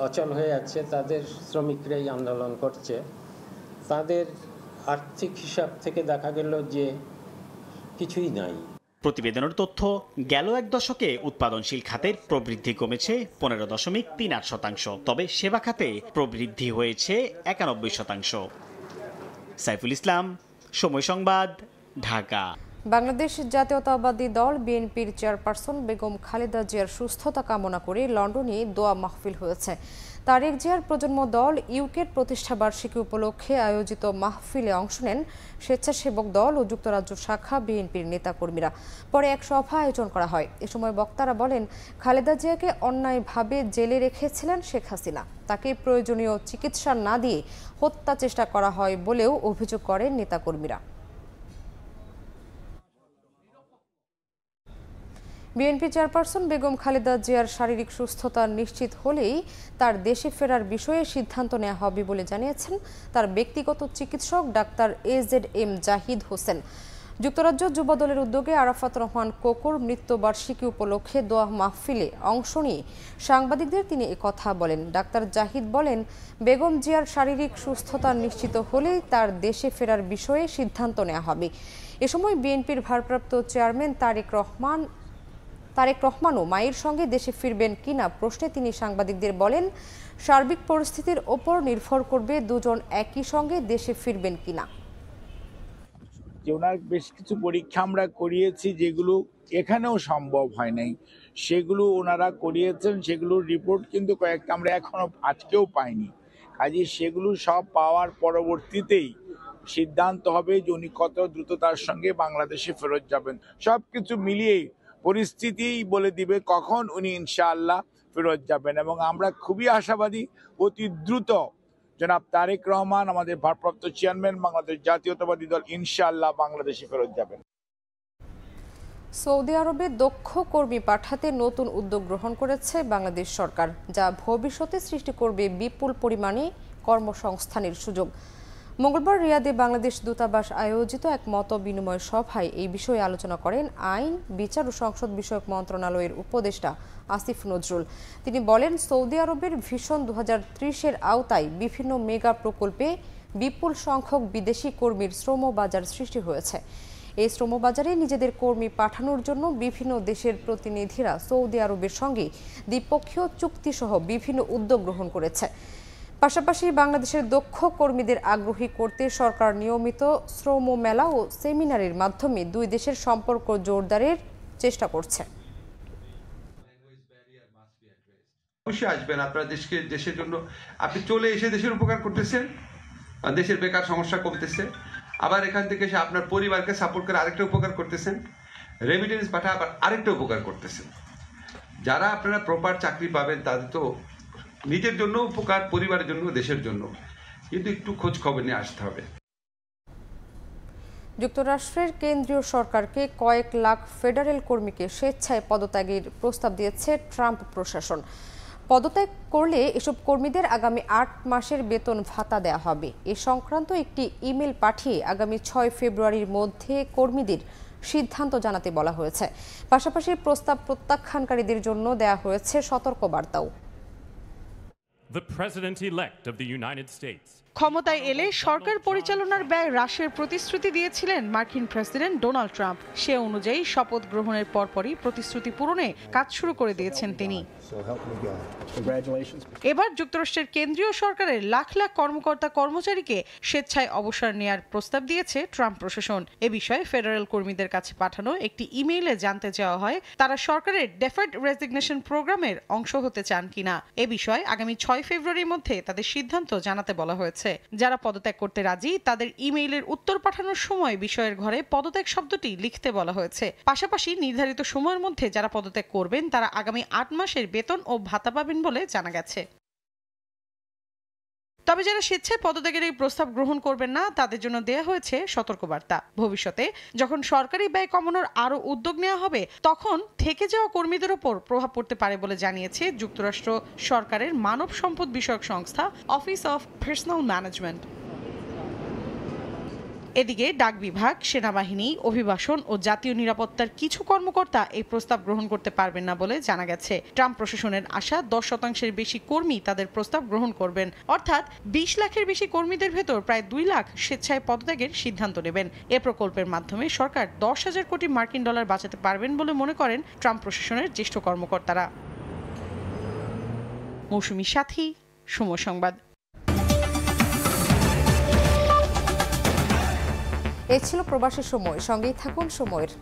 অচল হয়ে যাচ্ছে, তাদের শ্রমিকরাই আন্দোলন করছে। তাদের আর্থিক হিসাব থেকে দেখা গেল যে কিছুই নাই। প্রতিবেদনের তথ্য, গেল এক দশকে উৎপাদনশীল খাতের প্রবৃদ্ধি কমেছে 15.38%, তবে সেবা খাতে প্রবৃদ্ধি হয়েছে 91%। সাইফুল ইসলাম, সময় সংবাদ, ঢাকা। বাংলাদেশ জাতীয়তাবাদী দল বিএনপির চেয়ারপারসন বেগম খালেদা জিয়ার সুস্থতা কামনা করে লন্ডনে দোয়া মাহফিল হয়েছে। তারেক জিয়ার প্রজন্ম দল ইউকের প্রতিষ্ঠা বার্ষিকী উপলক্ষে আয়োজিত মাহফিলে অংশ নেন স্বেচ্ছাসেবক দল ও যুক্তরাজ্য শাখা বিএনপির নেতাকর্মীরা। পরে এক সভা আয়োজন করা হয়। এ সময় বক্তারা বলেন, খালেদা জিয়াকে অন্যায়ভাবে জেলে রেখেছিলেন শেখ হাসিনা। তাকে প্রয়োজনীয় চিকিৎসা না দিয়ে হত্যা চেষ্টা করা হয় বলেও অভিযোগ করেন নেতাকর্মীরা। বিএনপি চেয়ারপারসন বেগম খালেদা জিয়ার শারীরিক সুস্থতা নিশ্চিত হলেই তার দেশে ফেরার বিষয়ে সিদ্ধান্ত নেওয়া হবে বলে জানিয়েছেন তার ব্যক্তিগত চিকিৎসক ডাক্তার AZM জাহিদ হোসেন। যুক্তরাজ্য যুবদলের উদ্যোগে আরাফাত রহমান কোকুর মৃত্যুবার্ষিকী উপলক্ষে দোয়া মাহফিলে অংশ নিয়ে সাংবাদিকদের তিনি একথা বলেন। ডাক্তার জাহিদ বলেন, বেগম জিয়ার শারীরিক সুস্থতা নিশ্চিত হলেই তার দেশে ফেরার বিষয়ে সিদ্ধান্ত নেওয়া হবে। এ সময় বিএনপির ভারপ্রাপ্ত চেয়ারম্যান তারেক রহমানও মায়ের সঙ্গে দেশে ফিরবেন কিনা প্রশ্নে তিনি সাংবাদিকদের বলেন, সার্বিক পরিস্থিতির ওপর নির্ভর করবে দুজন একই সঙ্গে দেশে ফিরবেন কিনা। ওনার বেশ কিছু পরীক্ষা আমরা করিয়েছি যেগুলো এখানেও সম্ভব হয় নাই, সেগুলো ওনারা করিয়েছেন। সেগুলোর রিপোর্ট কিন্তু কয়েকটা আমরা এখনো আজকেও পাইনি। কাজে সেগুলো সব পাওয়ার পরবর্তীতেই সিদ্ধান্ত হবে যে উনি কত দ্রুততার সঙ্গে বাংলাদেশে ফেরত যাবেন। সবকিছু মিলিয়েই পরিস্থিতি বলে দিবে কখন উনি ইনশাআল্লাহ ফেরত যাবেন। এবং আমরা খুবই আশাবাদী অতি দ্রুত জনাব তারেক রহমান, আমাদের ভারপ্রাপ্ত চেয়ারম্যান, বাংলাদেশ জাতীয়তাবাদী দল ইনশাআল্লাহ বাংলাদেশে ফেরত যাবেন। সৌদি আরবে দক্ষ কর্মী পাঠাতে নতুন উদ্যোগ গ্রহণ করেছে বাংলাদেশ সরকার, যা ভবিষ্যতে সৃষ্টি করবে বিপুল পরিমাণে কর্মসংস্থানের সুযোগ। মঙ্গলবার রিয়াদে বাংলাদেশ দূতাবাস আয়োজিত এক মত বিনিময় সভায় এই বিষয়ে আলোচনা করেন আইন, বিচার ও সংসদ বিষয়ক মন্ত্রণালয়ের উপদেষ্টা আসিফ নজরুল। তিনি বলেন, সৌদি আরবের ভিশন 2030-এর আওতায় বিভিন্ন মেগা প্রকল্পে বিপুল সংখ্যক বিদেশি কর্মীর শ্রমবাজার সৃষ্টি হয়েছে। এই শ্রমবাজারে নিজেদের কর্মী পাঠানোর জন্য বিভিন্ন দেশের প্রতিনিধিরা সৌদি আরবের সঙ্গে দ্বিপক্ষীয় চুক্তিসহ বিভিন্ন উদ্যোগ গ্রহণ করেছে। পাশাপাশি বাংলাদেশের দক্ষ কর্মীদের আগ্রহী করতে সরকার নিয়মিত শ্রম মেলা ও সেমিনারের মাধ্যমে দুই দেশের সম্পর্ক জোরদারের চেষ্টা করছে। অবশ্যই আসবেন, আপনার দেশের জন্য আপনি চলে এসে দেশের উপকার করতেছেন, দেশের বেকার সমস্যা কমতেছে, আবার এখান থেকে এসে আপনার পরিবারকে সাপোর্ট করে আরেকটা উপকার করতেছেন, রেমিটেন্স পাঠা আবার আরেকটা উপকার করতেছেন। যারা আপনারা প্রপার চাকরি পাবেন তাদের তো নিজের জন্য উপকার, পরিবারের জন্য, দেশের জন্য, কিন্তু একটু খোঁজ খবর নিয়ে আসতে হবে। যুক্তরাষ্ট্রের কেন্দ্রীয় সরকারকে কয়েক লাখ ফেডারেল কর্মীকে স্বেচ্ছায় পদত্যাগের প্রস্তাব দিয়েছে ট্রাম্প প্রশাসন। পদত্যাগ করলে এসব কর্মীদের আগামী ৮ মাসের বেতন ভাতা দেওয়া হবে। এ সংক্রান্ত একটি ইমেল পাঠিয়ে আগামী ৬ ফেব্রুয়ারির মধ্যে কর্মীদের সিদ্ধান্ত জানাতে বলা হয়েছে। পাশাপাশি প্রস্তাব প্রত্যাখ্যানকারীদের জন্য দেওয়া হয়েছে সতর্কবার্তাও। ক্ষমতায় এলে সরকার পরিচালনার ব্যয় হ্রাসের প্রতিশ্রুতি দিয়েছিলেন মার্কিন প্রেসিডেন্ট ডোনাল্ড ট্রাম্প। সে অনুযায়ী শপথ গ্রহণের পরপরই প্রতিশ্রুতি পূরণে কাজ শুরু করে দিয়েছেন তিনি। এবার যুক্তরাষ্ট্রের কেন্দ্রীয় সরকারের লাখ লাখ কর্মকর্তা কর্মচারীকে স্বেচ্ছায় অবসর নেয়ার প্রস্তাব দিয়েছে ট্রাম্প প্রশাসন। এ বিষয়ে ফেডারেল কর্মীদের কাছে পাঠানো একটি ইমেইলে জানতে চাওয়া হয় তারা সরকারের ডেফার্ড রেজিগনেশন প্রোগ্রামের অংশ হতে চান কিনা। এ বিষয়ে আগামী ৬ ফেব্রুয়ারির মধ্যে তাদের সিদ্ধান্ত জানাতে বলা হয়েছে। যারা পদত্যাগ করতে রাজি তাদের ইমেইলের উত্তর পাঠানোর সময় বিষয়ের ঘরে পদত্যাগ শব্দটি লিখতে বলা হয়েছে। পাশাপাশি নির্ধারিত সময়ের মধ্যে যারা পদত্যাগ করবেন তারা আগামী ৮ মাসের বেতন ও ভাতা পাবেন বলে জানা গেছে। তবে যারা স্বেচ্ছায় পদত্যাগের এই প্রস্তাব গ্রহণ করবেন না তাদের জন্য দেয়া হয়েছে সতর্কবার্তা। ভবিষ্যতে যখন সরকারি ব্যয় কমানোর আরও উদ্যোগ নেওয়া হবে তখন থেকে যাওয়া কর্মীদের ওপর প্রভাব পড়তে পারে বলে জানিয়েছে যুক্তরাষ্ট্র সরকারের মানব সম্পদ বিষয়ক সংস্থা অফিস অফ পার্সোনাল ম্যানেজমেন্ট। এদিকে ডাক বিভাগ, সেনাবাহিনী, অভিবাসন ও জাতীয় নিরাপত্তার কিছু কর্মকর্তা এই প্রস্তাব গ্রহণ করতে পারবেন না বলে জানা গেছে। ট্রাম্প প্রশাসনের আশা 10% বেশি কর্মী তাদের প্রস্তাব গ্রহণ করবেন, অর্থাৎ 20 লাখের বেশি কর্মীদের ভেতর প্রায় 2 লাখ স্বেচ্ছায় পদত্যাগের সিদ্ধান্ত নেবেন। এ প্রকল্পের মাধ্যমে সরকার 10,000 কোটি মার্কিন ডলার বাঁচাতে পারবেন বলে মনে করেন ট্রাম্প প্রশাসনের জ্যেষ্ঠ কর্মকর্তারা। মৌসুমী সাথী, সময় সংবাদ। এ ছিল প্রবাসী সময়। সঙ্গেই থাকুন সময়ের।